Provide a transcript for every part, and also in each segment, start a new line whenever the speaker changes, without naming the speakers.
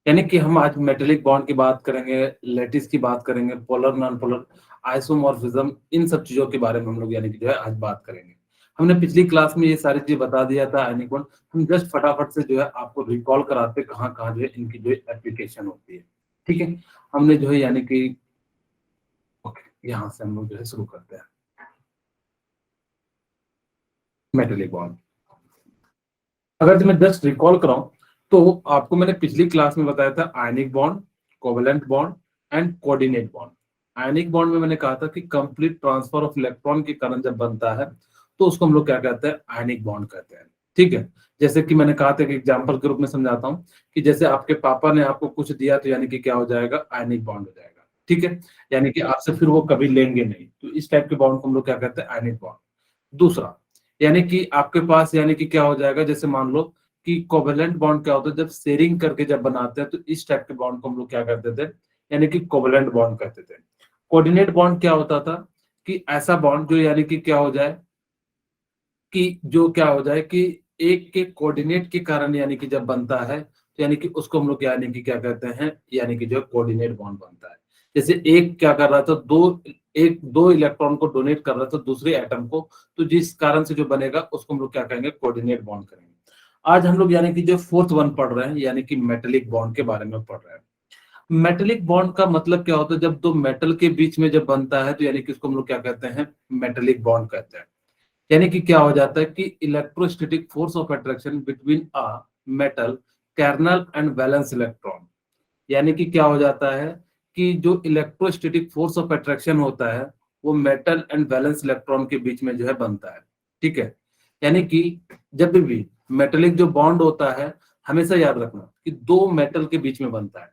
यानी कि हम आज मेटेलिक बॉन्ड की बात करेंगे, लैटिस की बात करेंगे, पोलर नॉन पोलर, आइसोमॉर्फिज्म, इन सब चीजों के बारे में हम लोग यानी कि जो है आज बात करेंगे। हमने पिछली क्लास में ये सारी चीज बता दिया था आयनिक बॉन्ड, हम जस्ट फटाफट से जो है आपको रिकॉल कराते कहाँ कहाँ जो है इनकी जो है एप्लीकेशन होती है। ठीक है, हमने जो है यानी कि ओके, यहाँ से हम लोग जो है शुरू करते हैं। मेटेलिक बॉन्ड, अगर जो मैं जस्ट रिकॉल कराऊं तो आपको मैंने पिछली क्लास में बताया था ionic bond, covalent bond and coordinate bond. Ionic bond में मैंने कहा था कि कंप्लीट ट्रांसफर ऑफ इलेक्ट्रॉन के कारण जब बनता है तो उसको हम लोग क्या कहते हैं, आयनिक बॉन्ड कहते हैं। ठीक है, जैसे कि मैंने कहा था कि एग्जांपल के रूप में समझाता हूँ कि जैसे आपके पापा ने आपको कुछ दिया तो यानी कि क्या हो जाएगा, आयनिक बॉन्ड हो जाएगा। ठीक है, यानी कि आपसे फिर वो कभी लेंगे नहीं, तो इस टाइप के बॉन्ड को हम लोग क्या कहते हैं, आयनिक बॉन्ड। दूसरा, यानी कि आपके पास यानी कि क्या हो जाएगा, जैसे मान लो कि कोवेलेंट बॉन्ड क्या होता है, जब शेयरिंग करके जब बनाते हैं तो इस टाइप के बॉन्ड को हम लोग क्या करते थे, यानी कि कोवेलेंट बॉन्ड कहते थे। कोऑर्डिनेट बॉन्ड क्या होता था कि ऐसा बॉन्ड जो यानी कि क्या हो जाए कि जो क्या हो जाए कि एक के कोऑर्डिनेट के कारण यानी कि जब बनता है तो यानी कि उसको हम लोग यानी कि क्या कहते हैं, यानी कि जो कोऑर्डिनेट बॉन्ड बनता है। जैसे एक क्या कर रहा था, दो इलेक्ट्रॉन को डोनेट कर रहा था दूसरे एटम को, तो जिस कारण से जो बनेगा उसको हम लोग क्या कहेंगे, कोऑर्डिनेट बॉन्ड करेंगे। आज हम लोग यानी कि जो फोर्थ वन पढ़ रहे हैं यानी कि मेटेलिक बॉन्ड के बारे में पढ़ रहे हैं। मेटेलिक बॉन्ड का मतलब क्या होता है, जब दो मेटल के बीच में जब बनता है तो यानी कि उसको हम लोग क्या कहते हैं, मेटेलिक बॉन्ड कहते हैं। यानी कि क्या हो जाता है कि electrostatic force of attraction between a metal kernel and valence electron. यानी कि क्या हो जाता है कि जो इलेक्ट्रोस्टैटिक फोर्स ऑफ अट्रैक्शन होता है वो मेटल एंड वैलेंस इलेक्ट्रॉन के बीच में जो है बनता है। ठीक है, यानी कि जब भी मेटेलिक जो बॉन्ड होता है, हमेशा याद रखना कि दो मेटल के बीच में बनता है।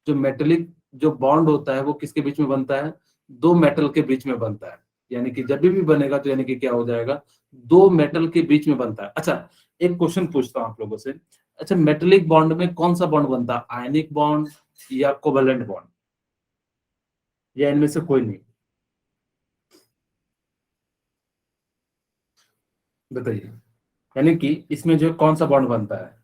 जो मेटेलिक जो बॉन्ड होता है वो किसके बीच में बनता है, दो मेटल के बीच में बनता है। यानी कि जब भी बनेगा तो यानी कि क्या हो जाएगा, दो मेटल के बीच में बनता है। अच्छा, एक क्वेश्चन पूछता हूँ आप लोगों से, अच्छा मेटेलिक बॉन्ड में कौन सा बॉन्ड बनता है, आयनिक बॉन्ड या कोवेलेंट बॉन्ड, या इनमें से कोई नहीं, बताइए। यानी कि इसमें जो कौन सा बॉन्ड बनता है,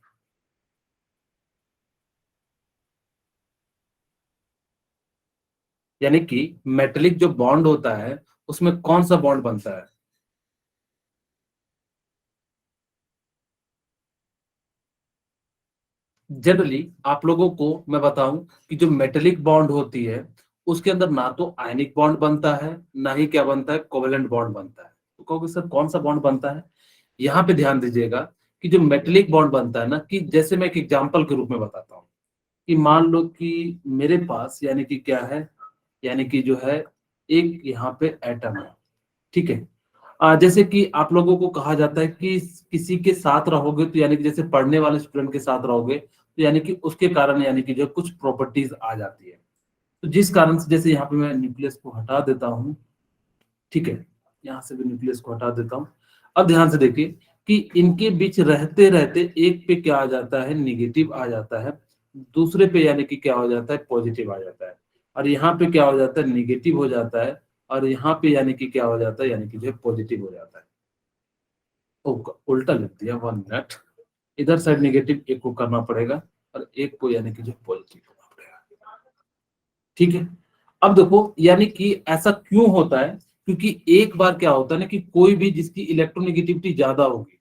यानी कि मेटेलिक जो बॉन्ड होता है उसमें कौन सा बॉन्ड बनता है। जनरली आप लोगों को मैं बताऊं कि जो मेटेलिक बॉन्ड होती है उसके अंदर ना तो आयनिक बॉन्ड बनता है, ना ही क्या बनता है, कोवेलेंट बॉन्ड बनता है। तो कहोगे सर कौन सा बॉन्ड बनता है, यहाँ पे ध्यान दीजिएगा कि जो मेटेलिक बॉन्ड बनता है ना, कि जैसे मैं एक एग्जांपल के रूप में बताता हूँ कि मान लो कि मेरे पास यानी कि क्या है, यानी कि जो है एक यहाँ पे एटम है। ठीक है, जैसे कि आप लोगों को कहा जाता है कि किसी के साथ रहोगे तो यानी कि जैसे पढ़ने वाले स्टूडेंट के साथ रहोगे तो यानी कि उसके कारण यानी कि जो कुछ प्रॉपर्टीज आ जाती है। तो जिस कारण से जैसे यहाँ पे मैं न्यूक्लियस को हटा देता हूँ। ठीक है, यहाँ से भी न्यूक्लियस को हटा देता हूँ। अब ध्यान से देखिए कि इनके बीच रहते रहते एक पे क्या आ जाता है, निगेटिव आ जाता है, दूसरे पे यानी कि क्या हो जाता है, पॉजिटिव आ जाता है, और यहाँ पे क्या हो जाता है, निगेटिव हो जाता है, और यहाँ पे यानी कि क्या हो जाता है, यानी कि जो है पॉजिटिव हो जाता है। उल्टा लिख दिया, 1 मिनट। इधर साइड नेगेटिव एक को करना पड़ेगा और एक को यानी कि जो पॉजिटिव करना पड़ेगा। ठीक है, अब देखो यानी कि ऐसा क्यों होता है, क्योंकि एक बार क्या होता है ना कि कोई भी जिसकी इलेक्ट्रोनेगेटिविटी ज्यादा होगी,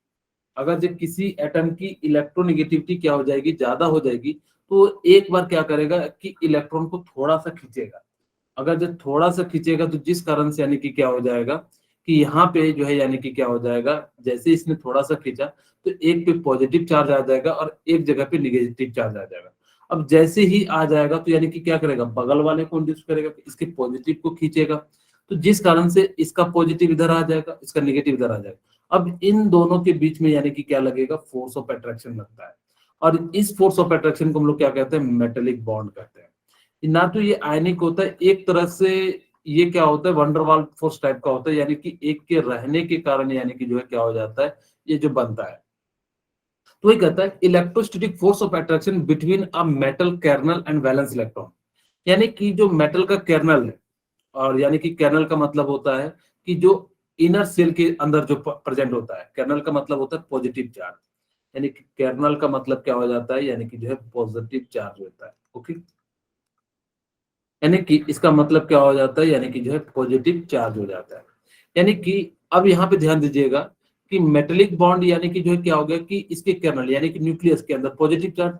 अगर जब किसी एटम की इलेक्ट्रोनेगेटिविटी क्या हो जाएगी, ज्यादा हो जाएगी, तो एक बार क्या करेगा कि इलेक्ट्रॉन को थोड़ा सा खींचेगा। अगर जब थोड़ा सा खींचेगा तो जिस कारण से यानी कि क्या हो जाएगा कि यहाँ पे जो है यानी कि क्या हो जाएगा, जैसे इसने थोड़ा सा खींचा तो एक पे पॉजिटिव चार्ज आ जाएगा और एक जगह पे निगेटिव चार्ज आ जाएगा। अब जैसे ही आ जाएगा तो यानी कि क्या करेगा, बगल वाले को इंड्यूस करेगा, इसके पॉजिटिव को खींचेगा, तो जिस कारण से इसका पॉजिटिव इधर आ जाएगा, इसका निगेटिव इधर आ जाएगा। अब इन दोनों के बीच में यानी कि क्या लगेगा, फोर्स ऑफ अट्रैक्शन लगता है, और इस फोर्स ऑफ अट्रैक्शन को हम लोग क्या कहते हैं, मेटेलिक बॉन्ड कहते हैं। ना तो ये आयनिक होता है एक तरह से, ये क्या होता है, वंडरवाल फोर्स टाइप का होता है, यानी कि एक के रहने के कारण यानी कि जो है क्या हो जाता है, ये जो बनता है। तो ये कहता है electrostatic force of attraction between a metal kernel and valence electron. यानी कि जो मेटल का कर्नल है, और यानी कि कर्नल का मतलब होता है कि जो इनर सेल के अंदर जो प्रेजेंट होता है, कर्नल का मतलब होता है पॉजिटिव चार्ज। यानी कि कर्नल का मतलब क्या हो जाता है, यानी कि जो है पॉजिटिव चार्ज होता है। ओके, यानी कि इसका मतलब क्या हो जाता है, यानी कि जो है पॉजिटिव चार्ज हो जाता है। यानी कि अब यहाँ पे ध्यान दीजिएगा कि मेटेलिक बॉन्ड यानी कि जो है क्या हो गया कि इसके कर्नल यानी कि न्यूक्लियस के अंदर पॉजिटिव चार्ज,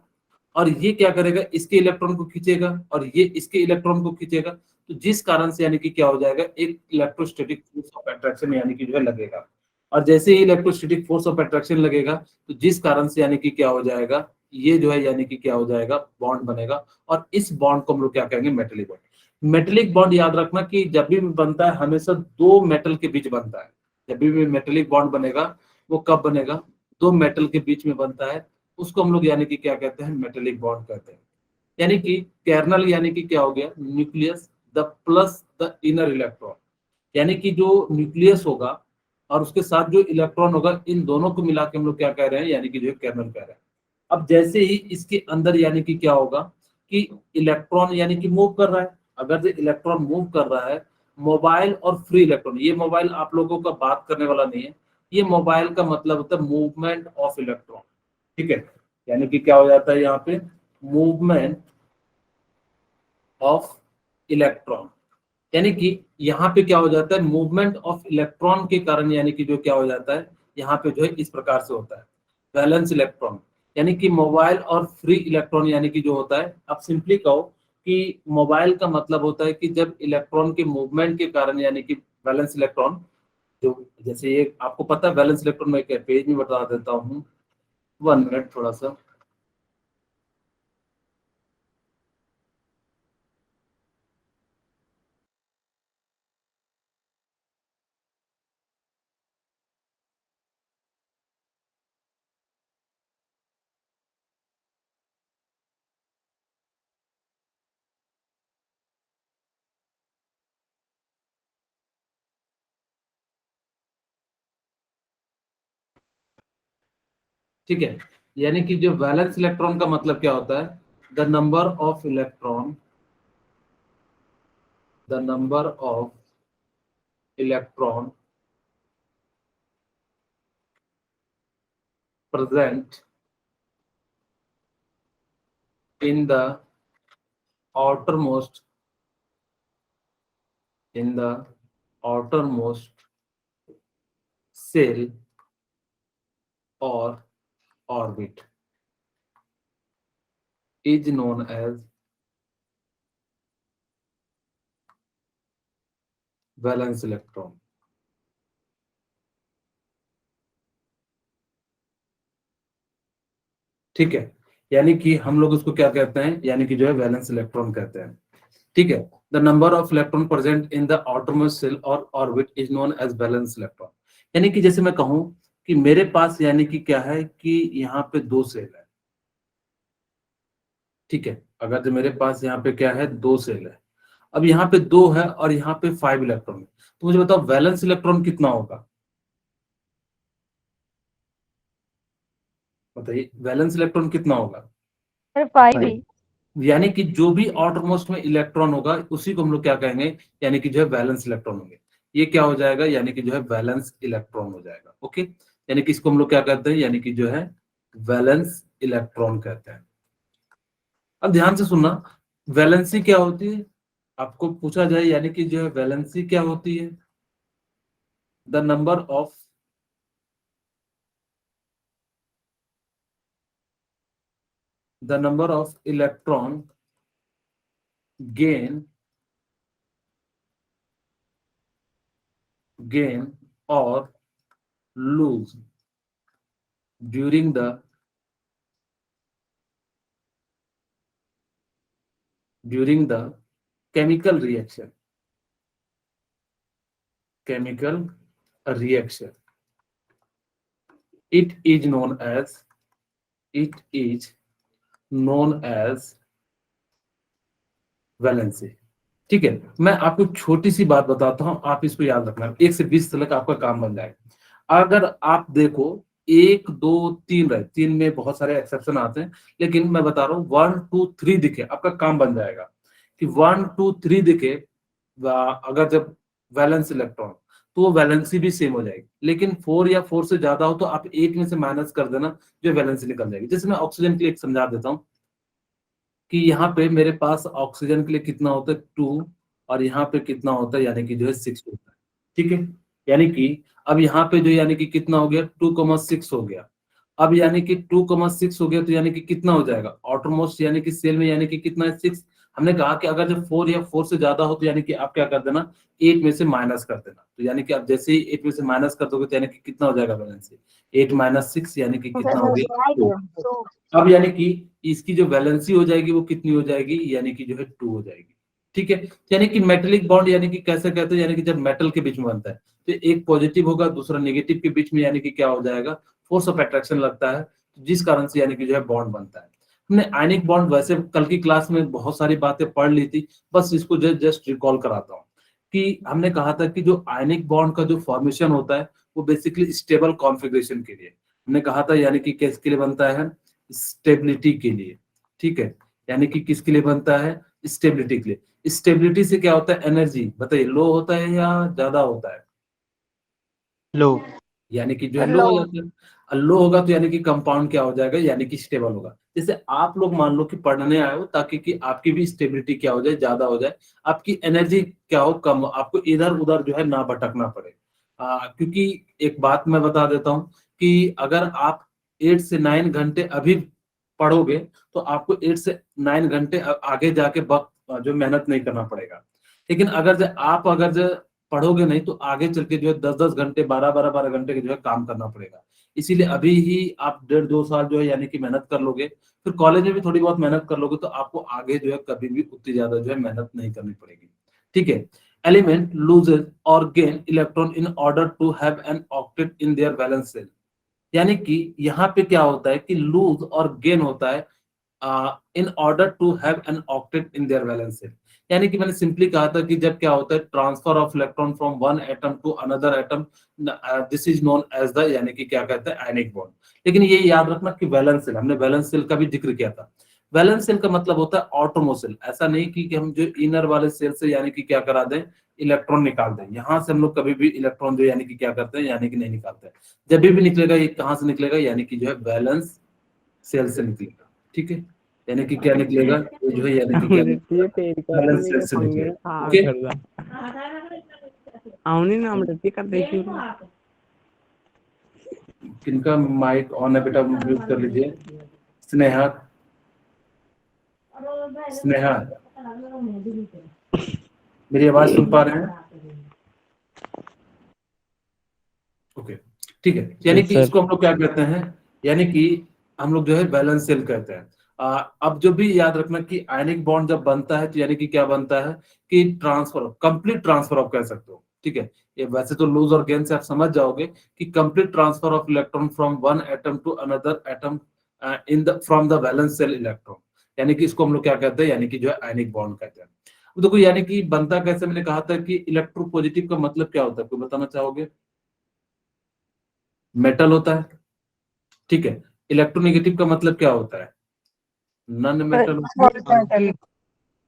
और ये क्या करेगा, इसके इलेक्ट्रॉन को खींचेगा और ये इसके इलेक्ट्रॉन को खींचेगा, तो जिस कारण से यानी कि क्या हो जाएगा, एक इलेक्ट्रोस्टैटिक फोर्स ऑफ अट्रैक्शन यानी कि जो है लगेगा। और जैसे ही इलेक्ट्रोस्टैटिक फोर्स ऑफ अट्रैक्शन लगेगा, तो जिस कारण से यानी कि क्या हो जाएगा, ये जो है यानी कि क्या हो जाएगा, बॉन्ड बनेगा, और इस बॉन्ड को हम लोग क्या कहेंगे, मेटेलिक बॉन्ड। मेटेलिक बॉन्ड याद रखना कि जब भी बनता है हमेशा दो मेटल के बीच बनता है। जब भी मेटेलिक बॉन्ड बनेगा वो कब बनेगा, दो मेटल के बीच में बनता है, उसको हम लोग यानी कि क्या कहते हैं, मेटेलिक बॉन्ड कहते हैं। यानी कि कर्नल यानी कि क्या हो गया, nucleus the plus the inner electron, यानी कि जो न्यूक्लियस होगा और उसके साथ जो इलेक्ट्रॉन होगा, इन दोनों को मिला के हम लोग क्या कह रहे हैं, यानी कि जो कर्नल कह रहे हैं। अब जैसे ही इसके अंदर यानी कि क्या होगा कि इलेक्ट्रॉन यानी कि मूव कर रहा है, अगर जो इलेक्ट्रॉन मूव कर रहा है, मोबाइल और फ्री इलेक्ट्रॉन, ये मोबाइल आप लोगों का बात करने वाला नहीं है, ये मोबाइल का मतलब होता है मूवमेंट ऑफ इलेक्ट्रॉन। ठीक है, यानी कि क्या हो जाता है यहाँ पे, मूवमेंट ऑफ इलेक्ट्रॉन, यानी कि यहाँ पे क्या हो जाता है, मूवमेंट ऑफ इलेक्ट्रॉन के कारण यानी कि जो क्या हो जाता है, यहाँ पे जो है इस प्रकार से होता है, वैलेंस इलेक्ट्रॉन, यानी कि मोबाइल और फ्री इलेक्ट्रॉन यानी कि जो होता है, आप सिंपली कहो कि मोबाइल का मतलब होता है कि जब इलेक्ट्रॉन के मूवमेंट के कारण यानी कि वैलेंस इलेक्ट्रॉन, जो जैसे ये आपको पता है वैलेंस इलेक्ट्रॉन, मैं पेज में बता देता हूँ, 1 मिनट थोड़ा सा। ठीक है, यानी कि जो वैलेंस इलेक्ट्रॉन का मतलब क्या होता है, the number of electron, the number of electron present in the outermost, in the outermost cell or orbit is known as valence electron। ठीक है, यानी कि हम लोग उसको क्या कहते हैं, यानी कि जो है वैलेंस इलेक्ट्रॉन कहते हैं। ठीक है, the number of electron present in the outermost shell और orbit is known as valence electron. यानी कि जैसे मैं कहूं कि मेरे पास यानी कि क्या है कि यहाँ पे दो सेल है। ठीक है, अगर जो मेरे पास यहाँ पे क्या है, दो सेल है, अब यहाँ पे दो है और यहाँ पे 5 इलेक्ट्रॉन है, तो मुझे बताओ वैलेंस इलेक्ट्रॉन कितना होगा, बताइए वैलेंस इलेक्ट्रॉन कितना होगा।
सर 5 ही।
यानी कि जो भी आउटरमोस्ट में इलेक्ट्रॉन होगा उसी को हम लोग क्या कहेंगे, यानी कि जो है वैलेंस इलेक्ट्रॉन होंगे। ये क्या हो जाएगा, यानी कि जो है वैलेंस इलेक्ट्रॉन हो जाएगा। ओके, यानी कि इसको हम लोग क्या कहते हैं, यानी कि जो है वैलेंस इलेक्ट्रॉन कहते हैं। अब ध्यान से सुनना, वैलेंसी क्या होती है, आपको पूछा जाए यानी कि जो है वैलेंसी क्या होती है, the number of, the number of electron gain gain or lose during the during the chemical reaction, chemical reaction, it is known as, it is known as valency. ठीक है, मैं आपको छोटी सी बात बताता हूं, आप इसको याद रखना, 1 से 20 तक आपका काम बन जाएगा। अगर आप देखो 1 2 3 रहे, 3 में बहुत सारे एक्सेप्शन आते हैं, लेकिन मैं बता रहा हूँ 1 2 3 दिखे आपका काम बन जाएगा, कि 1 2 3 दिखे, अगर जब वैलेंस इलेक्ट्रॉन, तो वो वैलेंसी भी सेम हो जाएगी। लेकिन 4 या 4 से ज्यादा हो तो आप 8 में से माइनस कर देना, जो वैलेंसी निकल जाएगी। जैसे मैं ऑक्सीजन के लिए एक समझा देता हूँ कि यहाँ पे मेरे पास ऑक्सीजन के लिए कितना होता है 2, और यहाँ पे कितना होता है यानी कि जो है 6 होता है। ठीक है, यानी कि अब यहाँ पे जो यानी कि कितना हो गया 2,6 हो गया। अब यानी कि 2,6 हो गया तो यानी कि कितना हो जाएगा ऑटोमोस्ट, यानी कि सेल में यानी कि कितना है 6। हमने कहा कि अगर जब 4 या 4 से ज्यादा हो तो यानी कि आप क्या कर देना 8 में से माइनस कर देना। तो यानी कि आप जैसे ही 8 में से माइनस कर दोगे तो यानी कि कितना हो जाएगा बैलेंस, 8 माइनस 6 यानी कि कितना हो गया 2। अब यानी कि इसकी जो वैलेंसी हो जाएगी वो कितनी हो जाएगी, यानी कि जो है 2 हो जाएगी। ठीक है, यानी कि मेटेलिक बॉन्ड यानी कि कैसे कहते हैं, यानी कि जब मेटल के बीच में बनता है तो एक पॉजिटिव होगा दूसरा नेगेटिव के बीच में, यानी कि क्या हो जाएगा फोर्स ऑफ अट्रैक्शन लगता है, जिस कारण से यानी कि जो है बॉन्ड बनता है। हमने आयनिक बॉन्ड वैसे कल की क्लास में बहुत सारी बातें पढ़ ली थी, बस इसको जस्ट रिकॉल कराता हूँ कि हमने कहा था कि जो आयनिक बॉन्ड का जो फॉर्मेशन होता है वो बेसिकली स्टेबल कॉन्फ़िगरेशन के लिए हमने कहा था, यानी कि किसके लिए बनता है स्टेबिलिटी के लिए। ठीक है, यानी कि किसके लिए बनता है स्टेबिलिटी के लिए। स्टेबिलिटी से क्या होता है एनर्जी बताइए लो होता है या ज्यादा होता है,
लो।
यानी कि जो है लो हो जाता है। लो होगा तो यानी कि कंपाउंड क्या हो जाएगा यानी कि स्टेबल होगा। जैसे आप लोग मान लो कि पढ़ने आए हो ताकि कि आपकी भी स्टेबिलिटी क्या हो जाए ज्यादा हो जाए, आपकी एनर्जी क्या हो कम हो, आपको इधर उधर जो है ना भटकना पड़े। क्योंकि एक बात मैं बता देता हूँ कि अगर आप 8 से 9 घंटे अभी पढ़ोगे तो आपको 8 से 9 घंटे आगे जाके वक्त जो मेहनत नहीं करना पड़ेगा। लेकिन आप अगर जो पढ़ोगे नहीं तो आगे चल के जो है 10-10 घंटे 12-12 घंटे के जो है काम करना पड़ेगा। इसीलिए अभी ही आप 1.5-2 साल जो है यानी कि मेहनत कर लोगे, फिर कॉलेज में भी थोड़ी बहुत मेहनत कर लोगे तो आपको आगे जो है कभी भी उतनी ज्यादा जो है मेहनत नहीं करनी पड़ेगी। ठीक है, एलिमेंट लूजेस और gain electron in order to have an octet in their valence shell. यानी कि यहाँ पे क्या होता है कि लूज और गेन होता है in order to have an octet in their valence shell. यानी कि मैंने सिंपली कहा था कि जब क्या होता है transfer of electron from one atom to another atom, this is known as the यानी कि क्या कहते हैं आयनिक बॉन्ड। लेकिन ये याद रखना कि वैलेंस सेल, हमने वैलेंस सेल का भी जिक्र किया था। वैलेंस सेल का मतलब होता है ऑटोमोसेल, ऐसा नहीं कि हम जो इनर वाले सेल से यानी कि क्या करा दें इलेक्ट्रॉन निकाल दें। यहाँ से हम लोग कभी भी इलेक्ट्रॉन जो यानी कि क्या करते हैं यानी कि नहीं निकालते हैं। जब भी निकलेगा ये कहाँ से निकलेगा यानी कि जो है बैलेंस सेल से निकलेगा। ठीक है, यानी कि क्या निकलेगा ये जो है यानी कि क्या
ये
निकलेगा
तेरी का
बैलेंस सेल
मेरे
से
पंगे
निकलेगा।
आ
ओके,
कर रहा आउनी नाम रखती कर देखी
किनका माइक ऑन है बेटा म्यूट कर लीजिए। स्नेहा, स्नेहा मेरी आवाज सुन पा रहे हैं? ओके, ठीक है, यानी
यस
कि
सर।
इसको हम लोग क्या कहते हैं, यानी कि हम लोग जो है बैलेंस सेल कहते हैं। अब जो भी याद रखना कि आयनिक बॉन्ड जब बनता है तो यानी कि क्या बनता है कि ट्रांसफर कंप्लीट ट्रांसफर ऑफ कह सकते हो। ठीक है, ये वैसे तो लूज और गेन से आप समझ जाओगे कि complete transfer of electron from one atom to another atom in the from the valence shell electron, यानी कि इसको हम लोग क्या कहते हैं यानी कि जो है आयनिक बॉन्ड कहते हैं। अब देखो यानी कि बनता कैसे, मैंने कहा था कि इलेक्ट्रोपॉजिटिव का मतलब क्या होता है, कोई बताना चाहोगे? मेटल होता है। ठीक है, इलेक्ट्रोनेगेटिव का मतलब क्या होता है? नॉन मेटल होता है।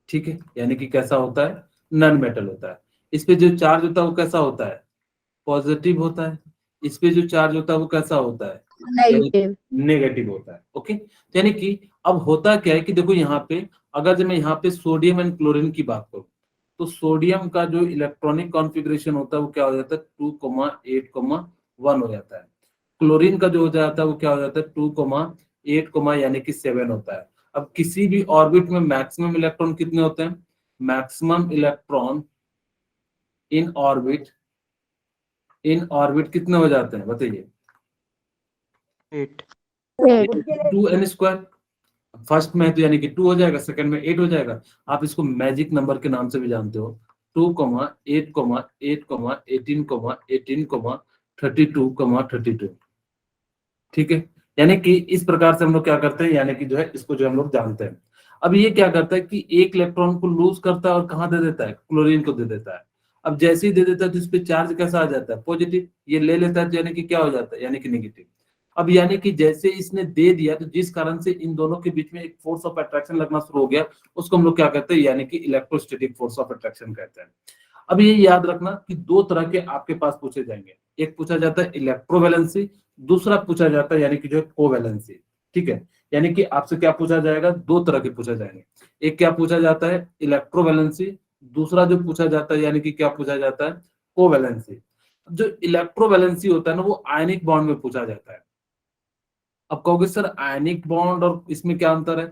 ठीक है, यानी कि कैसा होता है नॉन मेटल होता है। इस पे जो चार्ज होता है वो कैसा होता है पॉजिटिव होता है। इस पे जो चार्ज होता है वो कैसा होता है यानी
नेगेटिव।
नेगेटिव होता है। ओके, यानी कि अब होता क्या है कि देखो यहाँ पे अगर जब मैं यहाँ पे सोडियम एंड क्लोरीन की बात करूं तो सोडियम का जो इलेक्ट्रॉनिक कॉन्फ़िगरेशन होता है वो क्या हो जाता है 2,8,1 हो जाता है। क्लोरीन का जो हो जाता है वो क्या हो जाता है 2,8, यानी कि 7 होता है। अब किसी भी ऑर्बिट में मैक्सिमम इलेक्ट्रॉन कितने होते हैं? Maximum electron in orbit, in orbit कितने हो जाते हैं बताइए?
8।
2n²। फर्स्ट में है तो यानी कि 2 हो जाएगा, सेकंड में 8 हो जाएगा। आप इसको मैजिक नंबर के नाम से भी जानते हो, 2,8,8,18,18,32,32। ठीक है, यानी कि इस प्रकार से हम लोग क्या करते हैं यानी कि जो है इसको जो हम लोग जानते हैं। अब ये क्या करता है कि एक इलेक्ट्रॉन को लूज करता है और कहाँ दे देता है क्लोरीन को दे देता है। अब जैसे ही दे देता है तो इस पे चार्ज कैसा आ जाता है पॉजिटिव, ये ले लेता है तो यानी कि क्या हो जाता है यानी कि नेगेटिव। अब यानी कि जैसे इसने दे दिया तो जिस कारण से इन दोनों के बीच में एक फोर्स ऑफ अट्रैक्शन लगना शुरू हो गया, उसको हम लोग क्या कहते हैं यानी कि इलेक्ट्रोस्टैटिक फोर्स ऑफ अट्रैक्शन कहते हैं। अब ये याद रखना कि दो तरह के आपके पास पूछे जाएंगे, एक पूछा जाता है इलेक्ट्रोवैलेंसी, दूसरा पूछा जाता है यानी कि जो है कोवैलेंसी। ठीक है, यानी कि आपसे क्या पूछा जाएगा, दो तरह के पूछा जाएंगे। एक क्या पूछा जाता है इलेक्ट्रोवैलेंसी, दूसरा जो पूछा जाता है यानी कि क्या पूछा जाता है कोवैलेंसी। जो इलेक्ट्रोवैलेंसी होता है ना वो आयनिक बॉन्ड में पूछा जाता है। अब कहोगे सर आयनिक बॉन्ड और इसमें क्या अंतर है,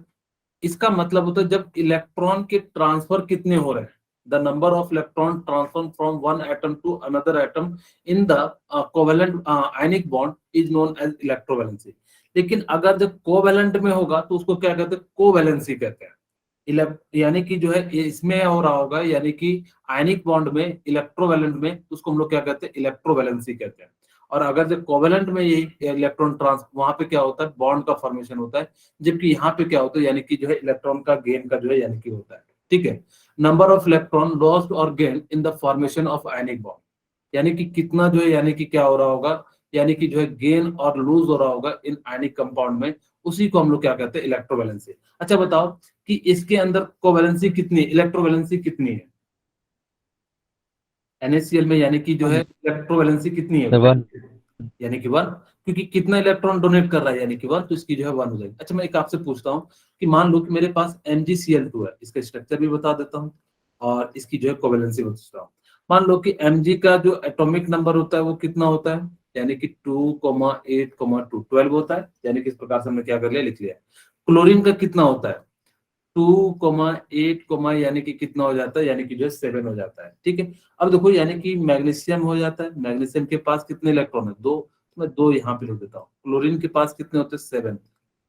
इसका मतलब होता है जब इलेक्ट्रॉन के ट्रांसफर कितने हो रहे हैं, the number of electron transfer from one atom to another atom in the covalent ionic bond is known as electrovalency. लेकिन अगर जब कोवेलेंट में होगा तो उसको क्या कहते हैं, कोवैलेंसी कहते हैं। यानी कि जो है ये इसमें हो रहा होगा, यानी कि आयनिक बॉन्ड में इलेक्ट्रोवैलेंट में उसको हम लोग क्या कहते हैं, इलेक्ट्रोवैलेंसी कहते हैं। और अगर जब कोवेलेंट में ये इलेक्ट्रॉन ट्रांस वहां पे क्या होता है, बॉन्ड का फॉर्मेशन होता है, जबकि यहाँ पे क्या होता है यानी कि जो है इलेक्ट्रॉन का गेन का जो है यानी कि होता है। ठीक है, नंबर ऑफ इलेक्ट्रॉन लॉस्ट और gain in the formation of ionic bond, यानी कि कितना जो है यानी कि क्या हो रहा होगा, यानी कि जो है गेन और लूज हो रहा होगा इन आयनिक कंपाउंड में, उसी को हम लोग क्या कहते हैं, इलेक्ट्रोवैलेंसी। अच्छा बताओ कि इसके अंदर कोवैलेंसी कितनी है, इलेक्ट्रोवैलेंसी कितनी है NaCl में, यानी कि जो है इलेक्ट्रोवैलेंसी कितनी है,
वन।
यानी कि वन, क्योंकि कितना इलेक्ट्रॉन डोनेट कर रहा है यानी कि वन, तो इसकी जो है वन हो जाएगी। अच्छा मैं एक आपसे पूछता हूँ कि मान लो कि मेरे पास MgCl2 है, इसका स्ट्रक्चर भी बता देता हूँ और इसकी जो है कोवैलेंसी बता हूँ। मान लो कि Mg का जो एटॉमिक नंबर होता है वो कितना होता है, यानी कि 2,8,2 12 होता है, यानी कि इस प्रकार से हमने क्या कर लिया, लिख लिया। क्लोरीन का कितना होता है 2,8, यानी कि कितना हो जाता है, यानी कि जो है 7 हो जाता है। ठीक है, अब देखो यानी कि मैग्नीशियम हो जाता है, मैग्नीशियम के पास कितने इलेक्ट्रॉन है, दो, तो मैं दो यहाँ पे लिख देता हूँ। क्लोरीन के पास कितने होते हैं, 7,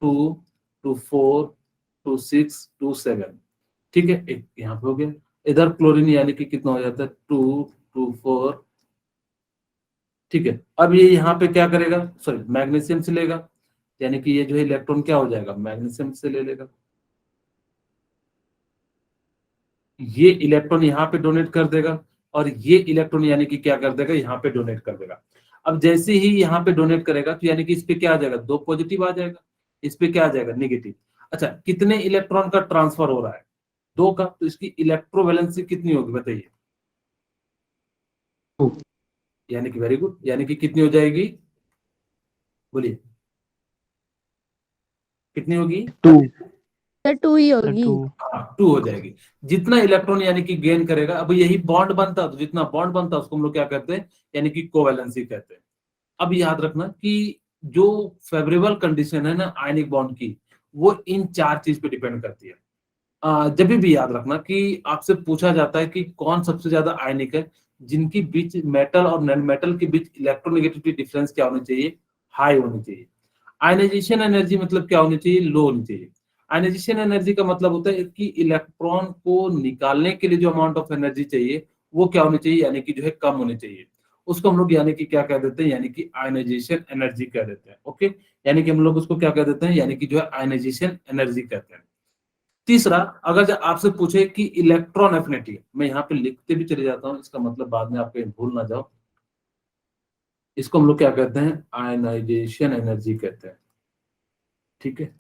2, 2, 4, 2, 6, 2, 7। ठीक है, एक यहाँ पे हो गया। इधर क्लोरीन यानी कि कितना हो जाता है, 2, 2, 4। ठीक है, अब ये यहाँ पे क्या करेगा, सॉरी मैग्नीशियम से लेगा, यानी कि ये जो है इलेक्ट्रॉन क्या हो जाएगा, मैग्नीशियम से ले लेगा, ये इलेक्ट्रॉन यहाँ पे डोनेट कर देगा और ये इलेक्ट्रॉन यानी कि क्या कर देगा, यहाँ पे डोनेट कर देगा। अब जैसे ही यहाँ पे डोनेट करेगा तो यानी कि इस पे क्या आ जाएगा, दो पॉजिटिव आ जाएगा, इस पे क्या आ जाएगा, नेगेटिव। अच्छा कितने इलेक्ट्रॉन का ट्रांसफर हो रहा है, दो का, तो इसकी इलेक्ट्रोवैलेंसी कितनी होगी बताइए, यानी कि वेरी गुड, यानी कि कितनी हो जाएगी, बोलिए कितनी होगी,
टू।
सर 2 ही होगी।
टू।
हाँ 2 हो जाएगी। जितना इलेक्ट्रॉन यानी कि गेन करेगा, अब यही बॉन्ड बनता तो जितना बॉन्ड बनता उसको हम लोग क्या कहते हैं, यानी कि कोवैलेंसी कहते हैं। अब याद रखना कि जो फेवरेबल कंडीशन है ना आयनिक बॉन्ड की, वो इन चार चीज पे डिपेंड करती है। जब भी याद रखना कि आपसे पूछा जाता है कि कौन सबसे ज्यादा आयनिक है, जिनकी बीच मेटल और नॉन मेटल के बीच इलेक्ट्रोनेगेटिविटी डिफरेंस क्या होनी चाहिए, हाई होनी चाहिए। आयनाइजेशन एनर्जी मतलब क्या होनी चाहिए, लो होनी चाहिए। आयनाइजेशन एनर्जी का मतलब होता है कि इलेक्ट्रॉन को निकालने के लिए जो अमाउंट ऑफ एनर्जी चाहिए वो क्या होनी चाहिए, यानी कि जो है कम होनी चाहिए। उसको हम लोग यानी कि क्या कह देते हैं, यानी कि आयनाइजेशन एनर्जी कह देते हैं। ओके, यानी कि हम लोग उसको क्या कह देते हैं, यानी कि जो है आयनाइजेशन एनर्जी कहते हैं। तीसरा, अगर जब आपसे पूछे कि इलेक्ट्रॉन एफिनिटी, मैं यहाँ पे लिखते भी चले जाता हूँ, इसका मतलब बाद में आप कहीं भूल ना जाओ, इसको हम लोग क्या कहते हैं, आयनाइजेशन एनर्जी कहते हैं। ठीक है,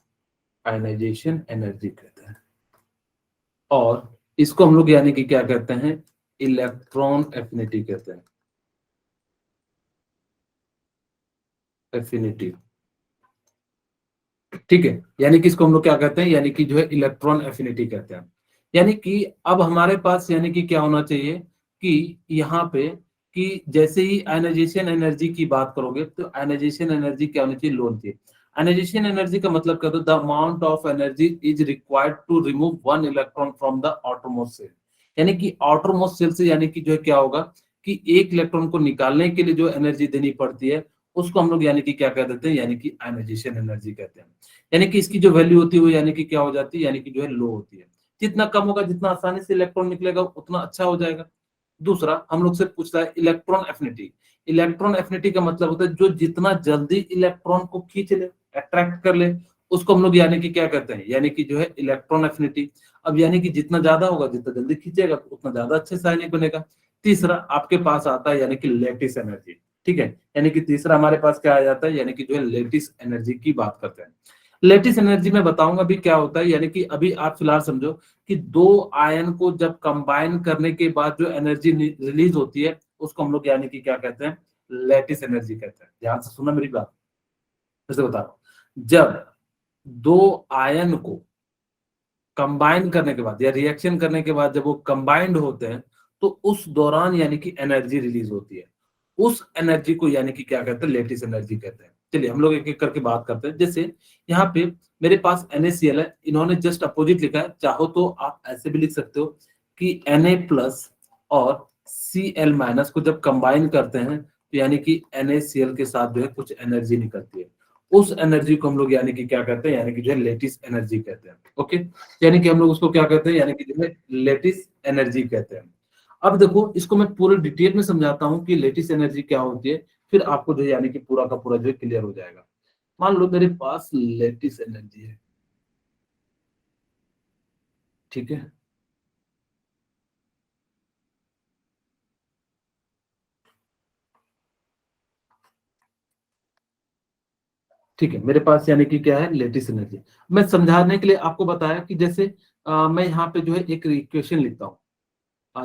आयनाइजेशन एनर्जी कहते हैं। और इसको हम लोग यानी कि क्या कहते हैं, इलेक्ट्रॉन एफिनिटी कहते हैं, एफिनिटी। ठीक है, यानी कि इसको हम लोग क्या कहते हैं, यानी कि जो है इलेक्ट्रॉन एफिनिटी कहते हैं। यानी कि अब हमारे पास यानी कि क्या होना चाहिए कि यहाँ पे कि जैसे ही आयनाइजेशन एनर्जी की बात करोगे तो आयनाइजेशन एनर्जी क्या होनी चाहिए, लो होनी चाहिए। आयनाइजेशन एनर्जी का मतलब क्या होता है, the amount of energy is required to remove one electron from the outermost shell. यानी कि आउटरमोस्ट शेल से यानी कि जो है क्या होगा कि एक इलेक्ट्रॉन को निकालने के लिए जो एनर्जी देनी पड़ती है उसको हम लोग यानी कि क्या कह देते हैं, यानी कि आयनाइजेशन एनर्जी कहते हैं। यानी कि इसकी जो वैल्यू होती है वो यानी कि क्या हो जाती है, यानी कि जो है लो होती है। जितना कम होगा, जितना आसानी से इलेक्ट्रॉन निकलेगा उतना अच्छा हो जाएगा। दूसरा हम लोग से पूछता है इलेक्ट्रॉन एफिनिटी। इलेक्ट्रॉन एफिनिटी का मतलब होता है जो जितना जल्दी इलेक्ट्रॉन को खींच ले, अट्रैक्ट कर ले, उसको हम लोग यानी कि क्या कहते हैं, यानी कि जो है इलेक्ट्रॉन एफिनिटी। अब यानी कि जितना ज्यादा होगा, जितना जल्दी खींचेगा तो उतना ज्यादा अच्छे से आयनिक बनेगा। तीसरा आपके पास आता है यानी कि लेटिस एनर्जी। ठीक है, यानी कि तीसरा हमारे पास क्या आ जाता है, यानी कि जो है लेटिस एनर्जी की बात करते हैं। लेटिस एनर्जी में बताऊंगा अभी क्या होता है, यानी कि अभी आप फिलहाल समझो कि दो आयन को जब कंबाइन करने के बाद जो एनर्जी रिलीज होती है उसको हम लोग यानी कि क्या कहते हैं, लेटिस एनर्जी कहते हैं। ध्यान से सुनना मेरी बात, फिर से बता रहा हूं। जब दो आयन को कंबाइन करने के बाद या रिएक्शन करने के बाद जब वो कंबाइंड होते हैं तो उस दौरान यानी कि एनर्जी रिलीज होती है, उस एनर्जी को यानी कि क्या कहते हैं, लेटिस एनर्जी कहते हैं। चलिए हम लोग एक एक करके बात करते हैं। जैसे यहाँ पे मेरे पास NaCl है, इन्होंने जस्ट अपोजिट लिखा है, चाहो तो आप ऐसे भी लिख सकते हो कि Na प्लस और Cl माइनस को जब कंबाइन करते हैं तो यानी कि NaCl के साथ जो है कुछ एनर्जी निकलती है, उस एनर्जी को हम लोग यानी कि क्या कहते हैं, यानी कि जो है लेटिस एनर्जी कहते हैं। ओके, यानी कि हम लोग उसको क्या कहते हैं, यानी कि जो है लेटिस एनर्जी कहते हैं। अब देखो इसको मैं पूरे डिटेल में समझाता हूँ कि लेटिस एनर्जी क्या होती है, फिर आपको जो है यानी कि पूरा का पूरा जो है क्लियर हो जाएगा। मान लो मेरे पास लेटिस एनर्जी है, ठीक है, ठीक है, मेरे पास यानी कि क्या है, लेटिस एनर्जी। मैं समझाने के लिए आपको बताया कि जैसे मैं यहाँ पे जो है एक इक्वेशन लिखता हूँ,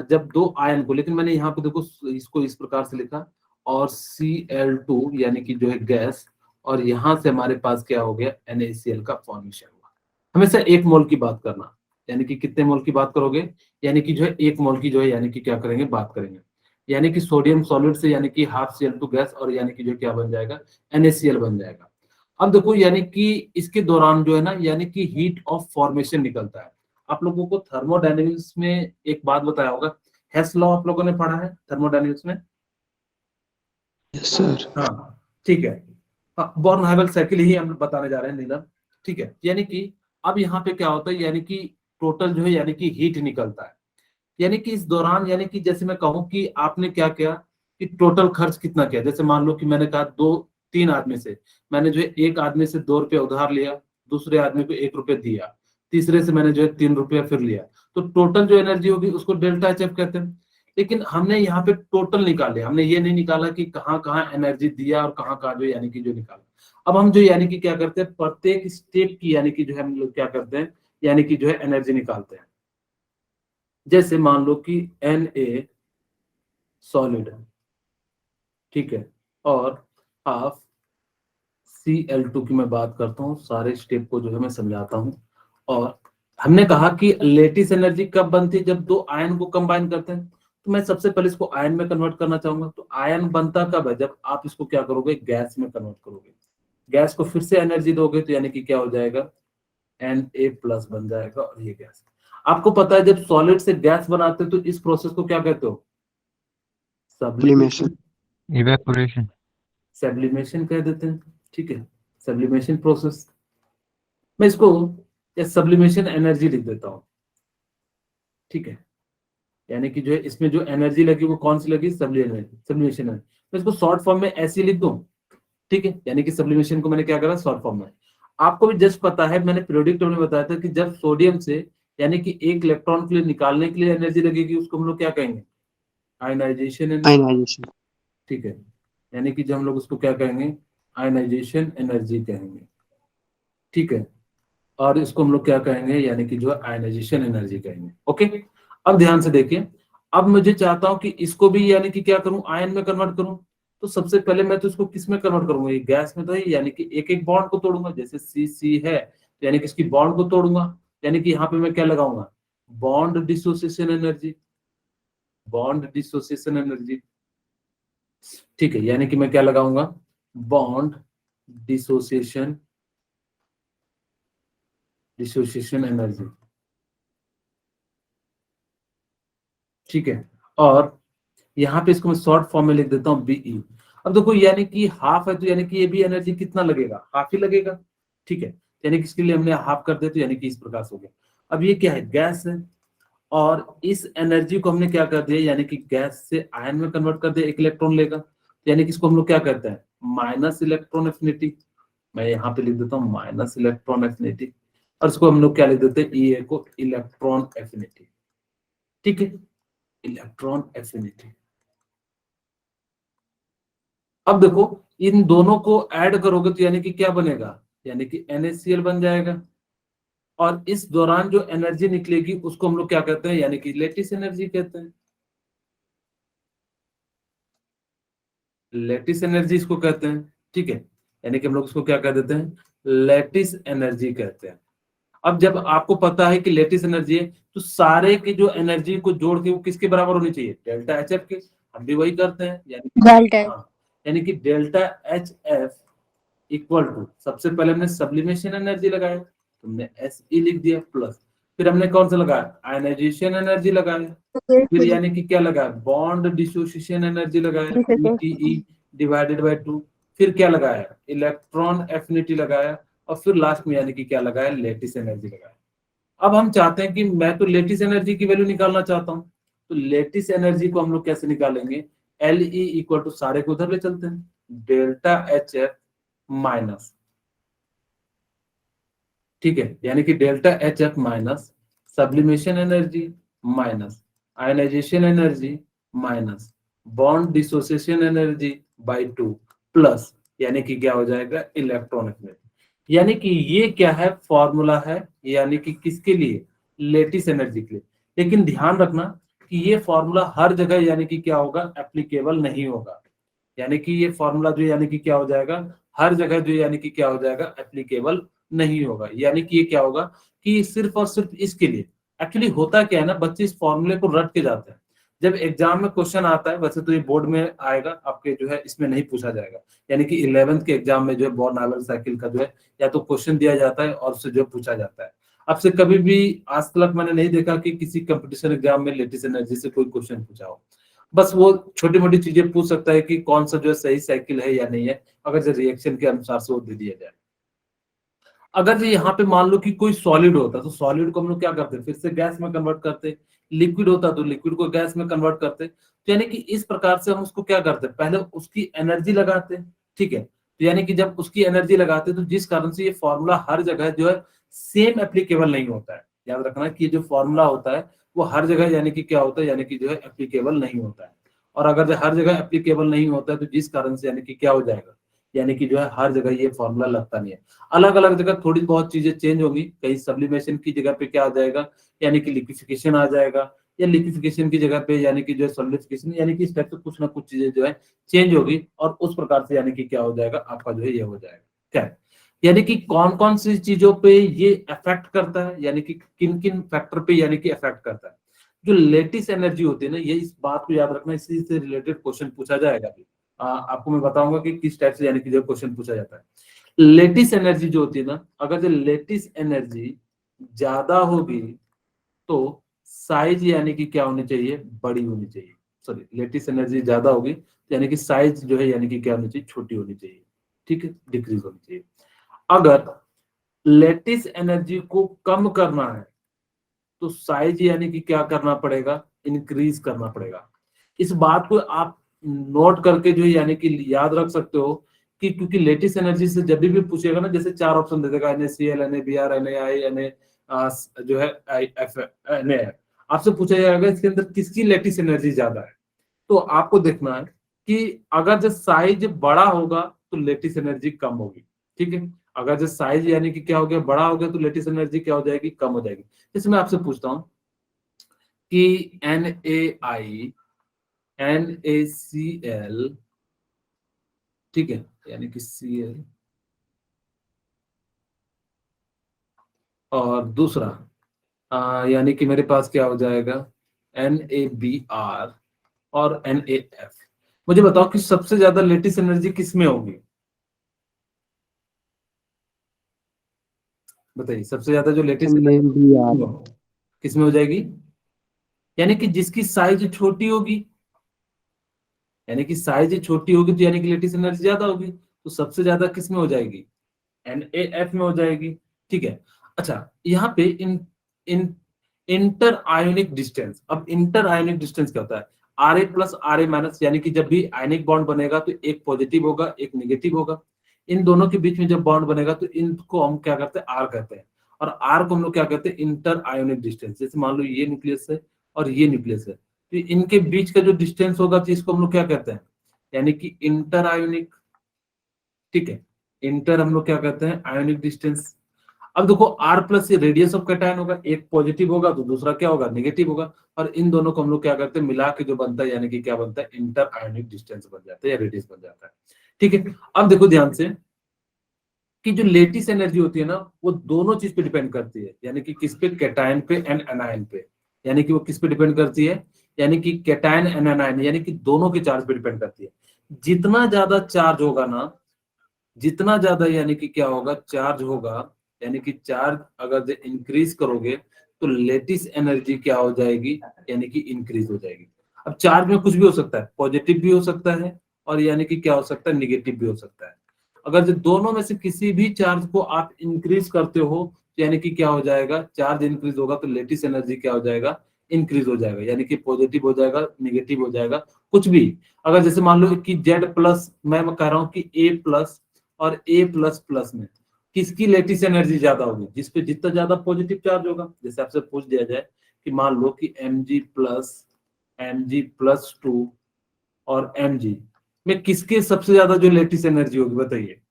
जब दो आयन को, लेकिन मैंने यहाँ पे देखो इसको इस प्रकार से लिखा, और Cl2 यानी कि जो है गैस, और यहाँ से हमारे पास क्या हो गया, NaCl का फॉर्मेशन हुआ। हमेशा एक मोल की बात करना, यानी कि कितने मोल की बात करोगे, यानी कि जो है एक मोल की जो है यानी कि क्या करेंगे, बात करेंगे। यानी कि सोडियम सॉलिड से यानी कि हाफ Cl2 गैस, और यानी कि जो क्या बन जाएगा, NaCl बन जाएगा। अब देखो यानी कि इसके दौरान जो है ना, यानी कि हीट ऑफ फॉर्मेशन निकलता है। आप लोगों को थर्मोडायनेमिक्स में एक बात बताया होगा, हेस लॉ आप लोगों ने पढ़ा है थर्मोडायनेमिक्स में?
Yes sir.
हाँ, ठीक है। हाँ, बॉर्न हाइवल साइकिल ही हम बताने जा रहे हैं नीलम, ठीक है। यानी कि अब यहाँ पे क्या होता है, यानी कि टोटल जो है यानी कि हीट निकलता है, यानी कि इस दौरान यानी कि जैसे मैं कहूँ कि आपने क्या किया कि टोटल खर्च कितना किया, जैसे मान लो कि मैंने कहा दो तीन आदमी से मैंने जो है एक आदमी से 2 रुपये उधार लिया, दूसरे आदमी को 1 रुपये दिया, तीसरे से मैंने जो है 3 रुपया फिर लिया, तो टोटल जो एनर्जी होगी उसको डेल्टा एच एफ कहते हैं। लेकिन हमने यहाँ पे टोटल निकाले, हमने ये नहीं निकाला कि कहाँ कहाँ एनर्जी दिया और कहाँ कहाँ जो यानी कि जो निकाला। अब हम जो यानी कि क्या करते हैं, प्रत्येक स्टेप की यानी कि जो है हम लोग क्या करते हैं, यानी कि जो है एनर्जी निकालते हैं। जैसे मान लो कि Na सॉलिड है, ठीक है, और हाफ Cl2 की मैं बात करता हूँ, सारे स्टेप को जो है मैं समझाता हूँ। और हमने कहा कि लेटिस एनर्जी कब बनती है, जब दो आयन को कंबाइन करते हैं। तो मैं सबसे पहले इसको आयन में कन्वर्ट करना चाहूंगा, तो आयन बनता कब है, जब आप इसको क्या करोगे, गैस में कन्वर्ट करोगे, गैस को फिर से एनर्जी दोगे तो यानी कि क्या हो जाएगा, Na प्लस बन जाएगा, और ये गैस। आपको पता है जब सॉलिड से गैस बनाते हो तो इस प्रोसेस को क्या कहते हो,
Sublimation.
Sublimation,
evaporation.
सब्लिमेशन कह देते हैं, ठीक है, सब्लिमेशन प्रोसेस। मैं इसको सब्लिमेशन एनर्जी लिख देता हूँ, ठीक है, यानी कि जो है इसमें जो एनर्जी लगी वो कौन सी लगी, सब्लिमेशन है। मैं इसको शॉर्ट फॉर्म में ऐसे लिख दूं, ठीक है, यानी कि सब्लिमेशन को मैंने क्या करा, शॉर्ट फॉर्म में। आपको भी जस्ट पता है, मैंने पीरियोडिक टेबल में बताया था कि जब सोडियम से यानी कि एक इलेक्ट्रॉन के लिए निकालने के लिए एनर्जी लगेगी उसको हम लोग क्या कहेंगे, आयनाइजेशन एनर्जी,
Ionization.
ठीक है, यानी कि जब हम लोग उसको क्या कहेंगे, आयनाइजेशन एनर्जी कहेंगे, ठीक है, और इसको हम लोग क्या कहेंगे, यानी कि जो है आयनाइजेशन एनर्जी कहेंगे। ओके, अब ध्यान से देखिए, अब मुझे चाहता हूं कि इसको भी यानी कि क्या करूं, आयन में कन्वर्ट करूं। तो सबसे पहले मैं तो इसको किस में कन्वर्ट करूंगा, ये गैस में तो है, यानी कि एक एक बॉन्ड को तोड़ूंगा, जैसे सी है तो यानी कि इसकी बॉन्ड को तोड़ूंगा, यानी कि यहाँ पे मैं क्या लगाऊंगा, bond dissociation energy, bond dissociation energy, ठीक है, यानी कि मैं क्या लगाऊंगा, बॉन्ड डिसोसिएशन डिसोसिएशन एनर्जी, ठीक है। और यहाँ पे इसको मैं शॉर्ट फॉर्म में लिख देता हूँ Be। अब देखो यानी कि हाफ है तो यानी कि ये भी एनर्जी कितना लगेगा, हाफ ही लगेगा, ठीक है, यानी कि इसके लिए हमने हाफ कर दिया तो यानी कि इस प्रकार से हो गया। अब ये क्या है, गैस है, और इस एनर्जी को हमने क्या कर दिया, यानी कि गैस से आयन में कन्वर्ट कर दिया, एक इलेक्ट्रॉन लेगा, यानी कि इसको हम लोग क्या करते हैं, माइनस इलेक्ट्रॉन एफिनिटी। मैं यहाँ पे लिख देता हूँ माइनस इलेक्ट्रॉन एफिनिटी, और इसको हम लोग क्या लिख देते हैं, ई को इलेक्ट्रॉन एफिनिटी, ठीक है, इलेक्ट्रॉन एफिनिटी। अब देखो इन दोनों को ऐड करोगे तो यानी कि क्या बनेगा, यानी कि NaCl बन जाएगा, और इस दौरान जो एनर्जी निकलेगी उसको हम लोग क्या कहते हैं, यानी कि लेटिस एनर्जी कहते हैं। लेटिस एनर्जी इसको कहते हैं, ठीक है, यानी कि हम लोग इसको क्या कह देते हैं, लेटिस एनर्जी कहते हैं। अब जब आपको पता है कि लेटिस एनर्जी है, तो सारे की जो एनर्जी को जोड़ के वो किसके बराबर होनी चाहिए, डेल्टा एच एफ के। हम भी वही करते हैं, यानी कि
डेल्टा
हाँ, यानी कि delta H F equal to, सबसे पहले हमने सब्लिमेशन एनर्जी लगाया, तुमने SE लिख दिया, प्लस फिर हमने कौन सा लगाया, आयनाइजेशन एनर्जी लगाया, फिर यानी कि क्या लगाया, बॉन्ड डिसोसिएशन एनर्जी लगाया, ETE डिवाइडेड बाय 2, फिर क्या लगाया, इलेक्ट्रॉन एफिनिटी लगाया, और फिर लास्ट में यानी कि क्या लगाया, लेटिस एनर्जी लगाया। अब हम चाहते हैं कि मैं तो लेटिस एनर्जी की वैल्यू निकालना चाहता हूं, तो लेटिस एनर्जी को हम लोग कैसे निकालेंगे, LE इक्वल टू, सारे को उधर ले चलते हैं, डेल्टा एच एफ माइनस, ठीक है, यानी कि delta H F minus sublimation energy minus ionisation energy minus bond dissociation energy by 2 plus, यानी कि क्या हो जाएगा, इलेक्ट्रॉन एफिनिटी। यानी कि ये क्या है, फॉर्मूला है, यानी कि किसके लिए, लेटिस एनर्जी के लिए। लेकिन ध्यान रखना कि ये फॉर्मूला हर जगह यानी कि क्या होगा, एप्लीकेबल नहीं होगा। यानी कि ये फॉर्मूला जो यानी कि क्या हो जाएगा, हर जगह जो यानी कि क्या हो जाएगा, एप्लीकेबल नहीं होगा। यानी कि ये क्या होगा कि सिर्फ और सिर्फ इसके लिए, एक्चुअली होता क्या है ना, बच्चे इस फॉर्मूले को रट के जाते हैं। जब एग्जाम में क्वेश्चन आता है, वैसे तो ये बोर्ड में आएगा आपके, जो है इसमें नहीं पूछा जाएगा, यानी कि 11th के एग्जाम में जो है बॉर्न हाइमल साइकिल का जो है या तो क्वेश्चन दिया जाता है और उससे जो है पूछा जाता है। आपसे कभी भी आज तक मैंने नहीं देखा कि किसी कंपटीशन एग्जाम में लेटिस एनर्जी से कोई क्वेश्चन पूछा हो। बस वो छोटी मोटी चीजें पूछ सकता है कि कौन सा जो है सही साइकिल है या नहीं है, अगर जो रिएक्शन के अनुसार से वो दे दिया जाए। अगर जो यहाँ पे मान लो कि कोई सॉलिड होता, तो सॉलिड को हम लोग क्या करते, फिर से गैस में कन्वर्ट करते, लिक्विड होता तो लिक्विड को गैस में कन्वर्ट करते। तो यानी कि इस प्रकार से हम उसको क्या करते, पहले उसकी एनर्जी लगाते, ठीक है, तो यानी कि जब उसकी एनर्जी लगाते, तो जिस कारण से ये फॉर्मूला हर जगह जो है सेम एप्लीकेबल नहीं होता है। याद रखना कि ये जो फॉर्मूला होता है वो हर जगह यानी कि क्या होता है, यानी कि जो है एप्लीकेबल नहीं होता है। और अगर जो हर जगह एप्लीकेबल नहीं होता है, तो जिस कारण से यानी कि क्या हो जाएगा, यानी कि जो है हर जगह ये फॉर्मूला लगता नहीं है। अलग अलग जगह थोड़ी बहुत चीजें चेंज होगी, कहीं सब्लिमेशन की जगह पे क्या आ जाएगा, यानी कि लिक्विफिकेशन आ जाएगा, या लिक्विफिकेशन की जगह पे यानी कि जो है सॉलिडिफिकेशन, यानी कि इस टाइप से कुछ ना कुछ चीजें जो है चेंज होगी, और उस प्रकार से यानी कि क्या हो जाएगा, आपका जो है ये हो जाएगा। क्या है? यानी कि कौन कौन सी चीजों पे ये अफेक्ट करता है, यानी कि किन किन फैक्टर पे यानी कि अफेक्ट करता है। जो लेटिस एनर्जी होती है ना, ये इस बात को याद रखना, इसी से रिलेटेड क्वेश्चन पूछा जाएगा अभी। आपको मैं बताऊंगा कि किस टाइप से यानी कि जो क्वेश्चन पूछा जाता है। लेटिस एनर्जी जो होती है ना, अगर जो लेटिस एनर्जी ज्यादा होगी तो साइज यानी कि क्या होनी चाहिए, बड़ी होनी चाहिए। सॉरी, लेटिस एनर्जी ज्यादा होगी तो यानी कि साइज जो है यानी कि क्या होनी चाहिए, छोटी होनी चाहिए, ठीक है, डिक्रीज होनी चाहिए। अगर लेटिस एनर्जी को कम करना है तो साइज यानी कि क्या करना पड़ेगा, इंक्रीज करना पड़ेगा। इस बात को आप नोट करके जो है यानी कि याद रख सकते हो कि क्योंकि लेटिस एनर्जी से जब भी पूछेगा ना, जैसे 4 ऑप्शन दे देगा, NaCl, NaBr, NaI, जो है IF, Na, आपसे पूछा जाएगा इसके अंदर किसकी लेटिस एनर्जी ज्यादा है। तो आपको देखना है कि अगर जो साइज बड़ा होगा तो लेटिस एनर्जी कम होगी, ठीक है। अगर जो साइज यानी कि क्या हो गया, बड़ा हो गया, तो लेटिस एनर्जी क्या हो जाएगी, कम हो जाएगी। जैसे मैं आपसे पूछता हूँ कि NaI, NaCl, ठीक है, यानी कि Cl, और दूसरा यानी कि मेरे पास क्या हो जाएगा, NaBr और NaF। मुझे बताओ कि सबसे ज्यादा लेटिस एनर्जी किस में होगी, बताइए, सबसे ज्यादा जो लेटेस्ट
NaBr,
किस में हो जाएगी, यानी कि जिसकी साइज छोटी होगी, यानी कि साइज छोटी होगी तो यानी कि लेटेस्ट एनर्जी ज्यादा होगी, तो सबसे ज्यादा किस में हो जाएगी, NaF में हो जाएगी, ठीक है। अच्छा, यहाँ पे इन इंटर आयोनिक डिस्टेंस, अब इंटर आयोनिक डिस्टेंस क्या होता है, Ra प्लस Ra माइनस, यानी कि जब भी आयनिक बॉन्ड बनेगा तो एक पॉजिटिव होगा एक नेगेटिव होगा। इन दोनों के बीच में जब बॉन्ड बनेगा तो इनको हम क्या करते हैं, आर कहते हैं। और आर को हम लोग क्या कहते हैं, इंटर आयोनिक डिस्टेंस। जैसे मान लो ये न्यूक्लियस है और ये न्यूक्लियस है, तो इनके बीच का जो डिस्टेंस होगा तो इसको हम लोग क्या कहते हैं, यानी कि इंटर आयोनिक, ठीक है, इंटर हम लोग क्या कहते हैं, आयोनिक डिस्टेंस। अब देखो R प्लस ये रेडियस ऑफ कैटायन होगा, एक पॉजिटिव होगा तो दूसरा क्या होगा, नेगेटिव होगा, और इन दोनों को हम लोग क्या करते हैं, मिला के जो बनता है यानी कि क्या बनता है, इंटर आयोनिक डिस्टेंस बन जाता है या रेडियस बन जाता है। ठीक है, अब देखो ध्यान से कि जो लेटिस एनर्जी होती है ना, वो दोनों चीज पे डिपेंड करती है, यानी कि किस पे, कैटायन पे एंड एनायन पे। यानी कि वो किस पे डिपेंड करती है, यानी कि कैटायन एंड एनायन, यानी कि दोनों के चार्ज पे डिपेंड करती है। जितना ज्यादा चार्ज होगा ना, जितना ज्यादा यानी कि क्या होगा, चार्ज होगा, यानी कि चार्ज अगर इंक्रीज करोगे तो लेटिस एनर्जी क्या हो जाएगी, यानी कि इंक्रीज हो जाएगी। अब चार्ज में कुछ भी हो सकता है, पॉजिटिव भी हो सकता है और यानी कि क्या हो सकता है, निगेटिव भी हो सकता है। अगर जो दोनों में से किसी भी चार्ज को आप इंक्रीज करते हो तो यानी कि क्या हो जाएगा, चार्ज इंक्रीज होगा तो लेटिस एनर्जी क्या हो जाएगा, इंक्रीज हो जाएगा, यानी कि पॉजिटिव हो जाएगा, निगेटिव हो जाएगा, कुछ भी। अगर जैसे मान लो कि जेड प्लस, मैं कह रहा हूँ कि ए प्लस और ए प्लस प्लस में किसकी लेटिस एनर्जी ज्यादा होगी, जिसपे जितना ज्यादा पॉजिटिव चार्ज होगा। जैसे आपसे पूछ दिया जाए कि मान लो कि Mg+2 और Mg में किसके सबसे ज्यादा जो लेटिस एनर्जी होगी, बताइए।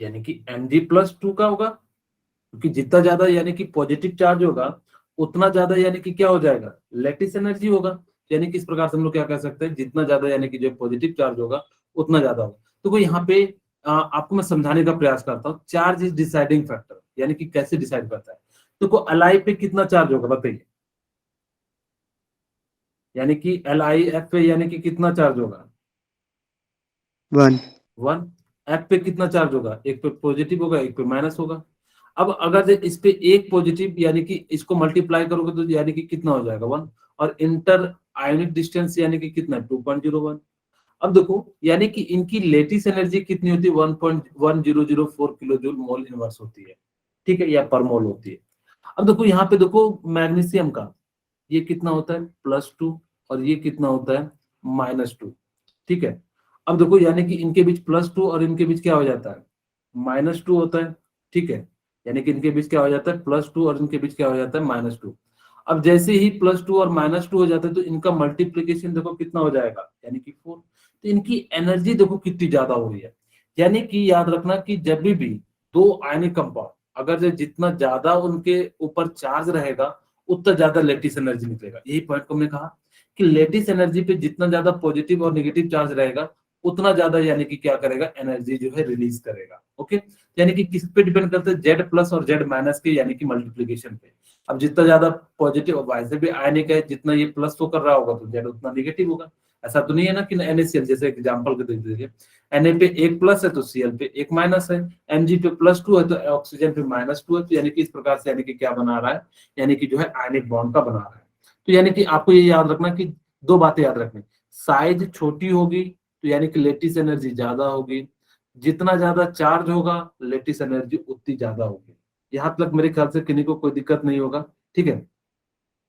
यानी कि Mg+2 का होगा, क्योंकि जितना ज्यादा यानी कि पॉजिटिव चार्ज होगा उतना ज्यादा यानी कि क्या हो जाएगा, लेटिस एनर्जी होगा। यानी कि इस प्रकार से हम लोग क्या कह सकते हैं, जितना ज्यादा यानी कि जो पॉजिटिव चार्ज होगा उतना ज्यादा होगा। तो कोई यहाँ पे आपको मैं समझाने का प्रयास करता हूँ, चार्ज इज डिसाइडिंग फैक्टर, यानी कि कैसे डिसाइड करता है। तो को अलाई पे कितना चार्ज होगा, बताइए। यानी कि LIF पे यानी कि कितना चार्ज होगा,
1.
1। F पे कितना चार्ज होगा, एक पे पॉजिटिव होगा एक पे माइनस होगा। अब अगर इस पे एक पॉजिटिव यानी कि इसको मल्टीप्लाई करोगे तो यानी कि कितना हो जाएगा, 1। और इंटर आयोनिक डिस्टेंस यानी कि कितना, 2.01। अब देखो यानी कि इनकी लेटिस एनर्जी कितनी होती है, 1.1004 किलो जूल मोल इनवर्स होती है, ठीक है, या पर मोल होती है। अब देखो यहाँ पे देखो मैग्नीशियम का ये कितना होता है, +2, और ये कितना होता है, -2, ठीक है। अब देखो यानी कि इनके बीच +2 और इनके बीच क्या हो जाता है, -2 होता है, ठीक है। यानी कि इनके बीच क्या हो जाता है, +2 और इनके बीच क्या हो जाता है, -2। अब जैसे ही +2 और -2 हो जाता है तो इनका मल्टीप्लीकेशन देखो कितना हो जाएगा, यानी कि 4। तो इनकी एनर्जी देखो कितनी ज्यादा हो रही है। यानी कि याद रखना कि जब भी दो आयनिक कंपाउंड, अगर जो जितना ज्यादा उनके ऊपर चार्ज रहेगा उतना ज्यादा लेटिस एनर्जी निकलेगा। यही पॉइंट को हमने कहा कि लेटिस एनर्जी पे जितना ज्यादा पॉजिटिव और नेगेटिव चार्ज रहेगा उतना ज्यादा यानी कि क्या करेगा, एनर्जी जो है रिलीज करेगा। ओके, यानी कि किस पे डिपेंड करता है, जेड प्लस और जेड माइनस के यानी कि मल्टीप्लीकेशन पे। अब जितना ज्यादा पॉजिटिव, वैसे भी आयनिक है, जितना ये प्लस तो कर रहा होगा तो जेड उतना नेगेटिव होगा। ऐसा तो नहीं है ना कि NaCl, जैसे एग्जांपल के देख दीजिए, Na पे एक प्लस है तो Cl पे एक माइनस है, Mg पे +2 है तो ऑक्सीजन पे -2 है। तो यानी कि इस प्रकार से यानी कि क्या बना रहा है, यानी कि जो है आयनिक बॉन्ड का बना रहा है। तो यानी कि आपको ये याद रखना कि दो बातें याद रखनी, साइज छोटी होगी तो यानी कि लेटिस एनर्जी ज्यादा होगी, जितना ज्यादा चार्ज होगा लेटिस एनर्जी उतनी ज्यादा होगी। यहाँ तक मेरे ख्याल से किन्हीं को कोई दिक्कत नहीं होगा, ठीक है।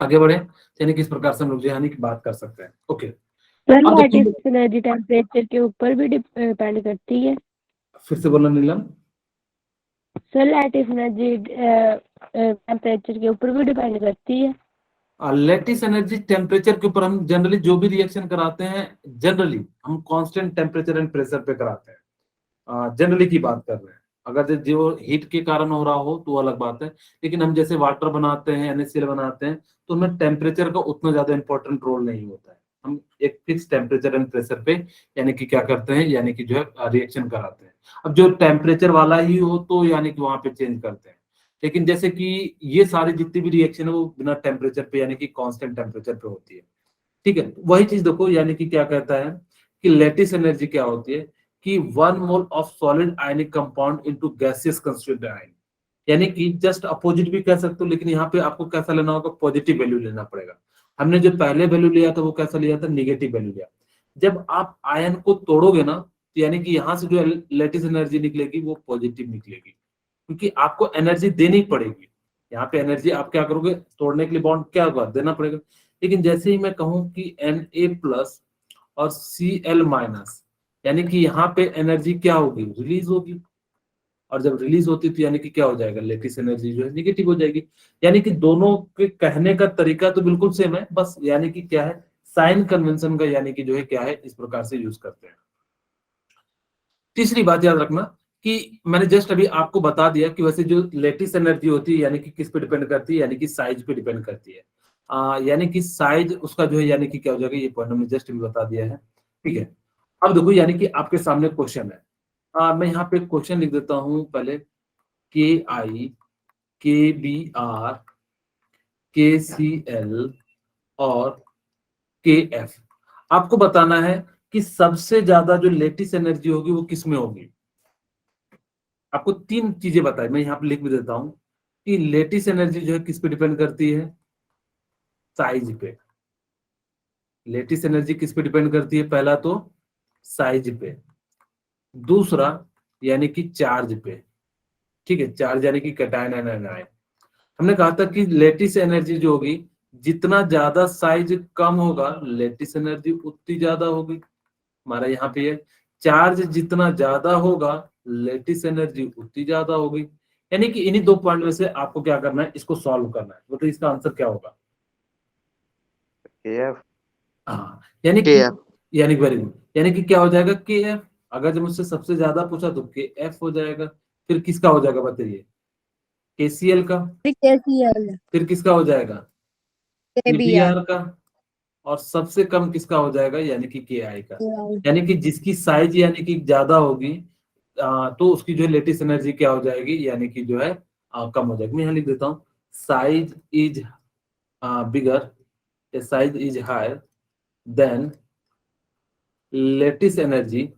आगे बढ़े, यानी कि इस प्रकार से हम लोग जो यानी कि बात कर सकते हैं। ओके,
सर
अब
लैटिस
देखो,
एनर्जी टेम्परेचर के ऊपर भी डिपेंड करती है।
फिर से बोलना नीलम।
सर लैटिस एनर्जी टेम्परेचर के ऊपर भी डिपेंड करती है।
लेटिस एनर्जी टेम्परेचर के ऊपर हम जनरली जो भी रिएक्शन कराते हैं, जनरली हम कांस्टेंट टेम्परेचर एंड प्रेशर पे कराते हैं। जनरली की बात कर रहे हैं, अगर जो हीट के कारण हो रहा हो तो वो अलग बात है। लेकिन हम जैसे वाटर बनाते हैं, NaCl बनाते हैं, तो उनमें टेम्परेचर का उतना ज्यादा इंपॉर्टेंट रोल नहीं होता है। हम एक फिक्स टेम्परेचर एंड प्रेशर पे यानी कि क्या करते हैं, यानी कि जो है रिएक्शन कराते हैं। अब जो टेम्परेचर वाला ही हो तो यानी कि वहां पे चेंज करते हैं। लेकिन जैसे कि ये सारी जितनी भी रिएक्शन है वो बिना टेम्परेचर पे यानी कि कांस्टेंट टेम्परेचर पे होती है, ठीक है। वही चीज देखो, यानी कि क्या कहता है कि लेटिस एनर्जी क्या होती है कि 1 mole of solid ionic compound into gaseous constituent ion. यानी कि जस्ट अपोजिट भी कह सकते हो, लेकिन यहाँ पे आपको कैसा लेना होगा, पॉजिटिव वैल्यू लेना पड़ेगा। हमने जो पहले वैल्यू लिया था वो कैसा लिया था, निगेटिव वैल्यू लिया। जब आप आयन को तोड़ोगे ना तो यानी कि यहाँ से जो लेटिस एनर्जी निकलेगी वो पॉजिटिव निकलेगी, क्योंकि आपको एनर्जी देनी पड़ेगी। यहाँ पे एनर्जी आप क्या करोगे, तोड़ने के लिए बॉन्ड क्या होगा, देना पड़ेगा। लेकिन जैसे ही मैं कहूँ कि Na+ और Cl-, यानी कि यहाँ पे एनर्जी क्या होगी, रिलीज होगी। और जब रिलीज होती तो यानी कि क्या हो जाएगा, लेटिस एनर्जी जो है निगेटिव हो जाएगी। यानी कि दोनों के कहने का तरीका तो बिल्कुल सेम है, बस यानी कि क्या है, साइन कन्वेंशन का यानी कि जो है क्या है, इस प्रकार से यूज करते हैं। तीसरी बात याद रखना कि मैंने जस्ट अभी आपको बता दिया कि वैसे जो लेटिस एनर्जी होती है यानी कि किस पे डिपेंड करती है, यानी कि साइज पे डिपेंड करती है। यानी कि साइज उसका जो है यानी कि क्या हो जाएगा, ये पॉइंट हमने जस्ट अभी बता दिया है। ठीक है, अब देखो यानी कि आपके सामने क्वेश्चन है। मैं यहाँ पे क्वेश्चन लिख देता हूँ पहले, के आई, के बी आर, के सी एल और के एफ। आपको बताना है कि सबसे ज्यादा जो लेटिस एनर्जी होगी वो किस में होगी। आपको तीन चीजें बताई, मैं यहाँ पे लिख भी देता हूं कि लेटिस एनर्जी जो है किस पे डिपेंड करती है, साइज पे। लेटिस एनर्जी किस पे डिपेंड करती है, पहला तो साइज पे, दूसरा यानी कि चार्ज पे। ठीक है, चार्ज यानी कि कैटायन एंड एनायन। हमने कहा था कि लेटिस एनर्जी जो होगी, जितना ज्यादा साइज कम होगा लेटिस एनर्जी उतनी ज्यादा होगी। हमारा यहाँ पे है चार्ज जितना ज्यादा होगा लेटिस एनर्जी उतनी ज्यादा होगी। यानी कि इन्हीं दो पॉइंट में से आपको क्या करना है, इसको सॉल्व करना है। तो इसका आंसर क्या होगा?
KF।
हाँ, यानी कि
KF।
यानी वेरी गुड, यानी कि क्या हो जाएगा, के एफ। अगर जब मुझसे सबसे ज्यादा पूछा तो के एफ हो जाएगा। फिर किसका हो जाएगा बताइए, केसीएल का।
KCL,
फिर किसका हो जाएगा,
KBR,
केबीआर का। और सबसे कम किसका हो जाएगा, यानी कि के आई का। यानी कि जिसकी साइज यानी कि ज्यादा होगी तो उसकी जो लेटेस्ट एनर्जी क्या हो जाएगी, यानी कि जो है कम हो जाएगी। मैं यहाँ लिख देता हूँ, size is bigger, size is higher than lattice energy,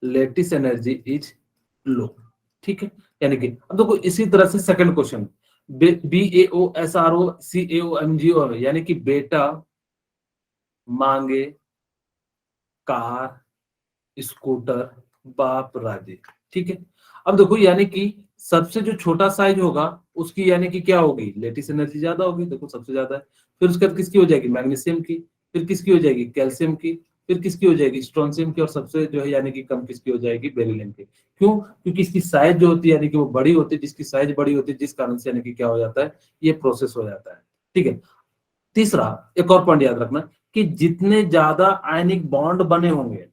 lattice energy is low. ठीक है, यानी कि अब देखो इसी तरह से सेकंड क्वेश्चन, BAOSROCAOMGO, यानी कि बेटा मांगे कार स्कूटर बाप राजे। ठीक है, अब देखो यानी कि सबसे जो छोटा साइज होगा उसकी यानी कि क्या होगी, लेटिस एनर्जी ज्यादा होगी, देखो सबसे ज्यादा है। फिर उसके बाद किसकी हो जाएगी, मैग्नीशियम की। फिर किसकी हो जाएगी, कैल्शियम की। फिर किसकी हो जाएगी, स्ट्रोंशियम की। और सबसे जो है यानी कि कम किसकी हो जाएगी, बेरिलियम की। क्यों? क्योंकि इसकी साइज जो होती है यानी कि वो बड़ी होती है, जिसकी साइज बड़ी होती है जिस कारण से यानी कि क्या हो जाता है, ये प्रोसेस हो जाता है। ठीक है, तीसरा एक और पॉइंट याद रखना कि जितने ज्यादा आयनिक बॉन्ड बने होंगे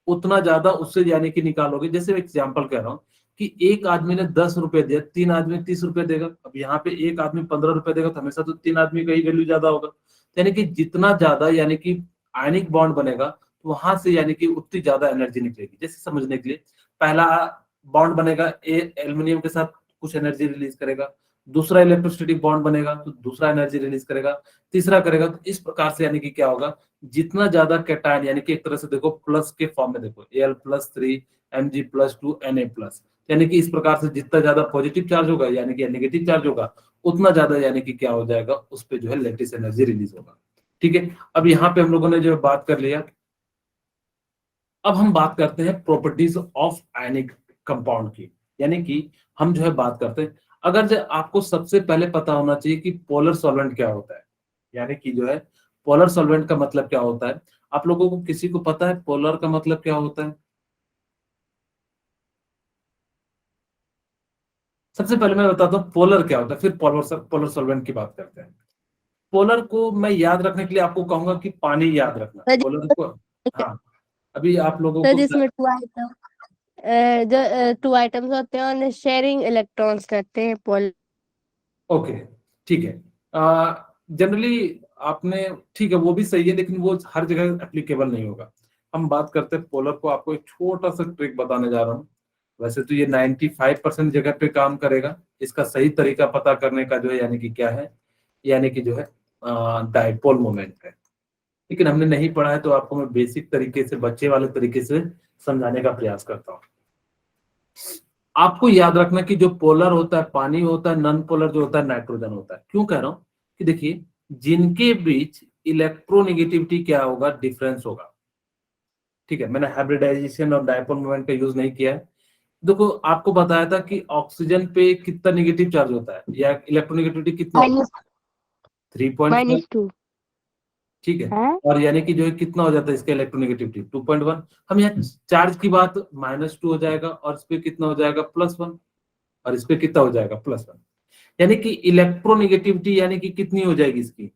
उतना ज्यादा उससे यानी कि निकालोगे। जैसे एग्जांपल कह रहा हूं कि एक आदमी ने 10 रुपए दिया, तीन आदमी 30 रुपए देगा। अब यहाँ पे एक आदमी 15 रुपए देगा तो हमेशा तो तीन आदमी का ही वैल्यू ज्यादा होगा। यानी कि जितना ज्यादा यानी कि आयनिक बॉन्ड बनेगा तो वहां से यानी कि उतनी ज्यादा एनर्जी निकलेगी। जैसे समझने के लिए, पहला बॉन्ड बनेगा, एल्युमिनियम के साथ कुछ एनर्जी रिलीज करेगा। दूसरा इलेक्ट्रोस्टैटिक बॉन्ड बनेगा तो दूसरा एनर्जी रिलीज करेगा। तीसरा करेगा। तो इस प्रकार से यानी कि क्या होगा, जितना ज्यादा कैटायन यानी कि एक तरह से देखो प्लस के फॉर्म में, देखो Al+3 Mg+2 Na+, यानी कि इस प्रकार से जितना ज्यादा पॉजिटिव चार्ज होगा यानी कि नेगेटिव चार्ज होगा उतना ज्यादा यानी कि क्या हो जाएगा, उस पे जो है लेटिस एनर्जी रिलीज होगा। ठीक है, अब यहाँ पे हम लोगों ने जो है बात कर लिया। अब हम बात करते हैं प्रॉपर्टीज ऑफ आयनिक कंपाउंड की। यानी कि हम जो है बात करते हैं, अगर जो आपको सबसे पहले पता होना चाहिए कि पोलर सॉल्वेंट क्या होता है। यानी कि जो है पोलर सॉल्वेंट का मतलब क्या होता है, आप लोगों को किसी को पता है पोलर का मतलब क्या होता है? सबसे पहले मैं बताता हूँ पोलर क्या होता है, फिर पोलर सॉल्वेंट की बात करते हैं। पोलर को मैं याद रखने के लिए आपको कहूंगा कि पानी याद रखना,
सर
पोलर को। हाँ, अभी आप लोगों
सर
को
जिसमें टू आइटम्स होते हैं और शेयरिंग इलेक्ट्रॉन्स करते हैं पोल।
ओके, ठीक है। जनरली आपने, ठीक है वो भी सही है, लेकिन वो हर जगह एप्लीकेबल नहीं होगा। हम बात करते हैं पोलर को, आपको एक छोटा सा ट्रिक बताने जा रहा हूँ। वैसे तो ये 95% जगह पे काम करेगा। इसका सही तरीका पता करने का जो है यानी कि क्या है, यानी कि जो है डायपोल मोमेंट है। लेकिन हमने नहीं पढ़ा है तो आपको मैं बेसिक तरीके से, बच्चे वाले तरीके से समझाने का प्रयास करता हूँ। आपको याद रखना कि जो पोलर होता है पानी होता है, नॉन पोलर जो होता है नाइट्रोजन होता है। क्यों कह रहा हूं कि देखिए, जिनके बीच इलेक्ट्रोनेगेटिविटी क्या होगा, डिफरेंस होगा। ठीक है, मैंने हाइब्रिडाइजेशन और डायपोल मोमेंट का यूज नहीं किया है। देखो आपको बताया था कि ऑक्सीजन पे कितना नेगेटिव चार्ज होता है या इलेक्ट्रोनेगेटिविटी कितना होता है, 3.5।
-2
ठीक है,
है।
और यानी कि जो है कितना हो जाता है इसका इलेक्ट्रोनेगेटिविटी, 2.1। हम यहाँ चार्ज की बात, -2 हो जाएगा और इस पे कितना हो जाएगा, +1। और इस पे कितना हो जाएगा, +1। यानी कि इलेक्ट्रोनेगेटिविटी यानी कि कितनी हो जाएगी इसकी,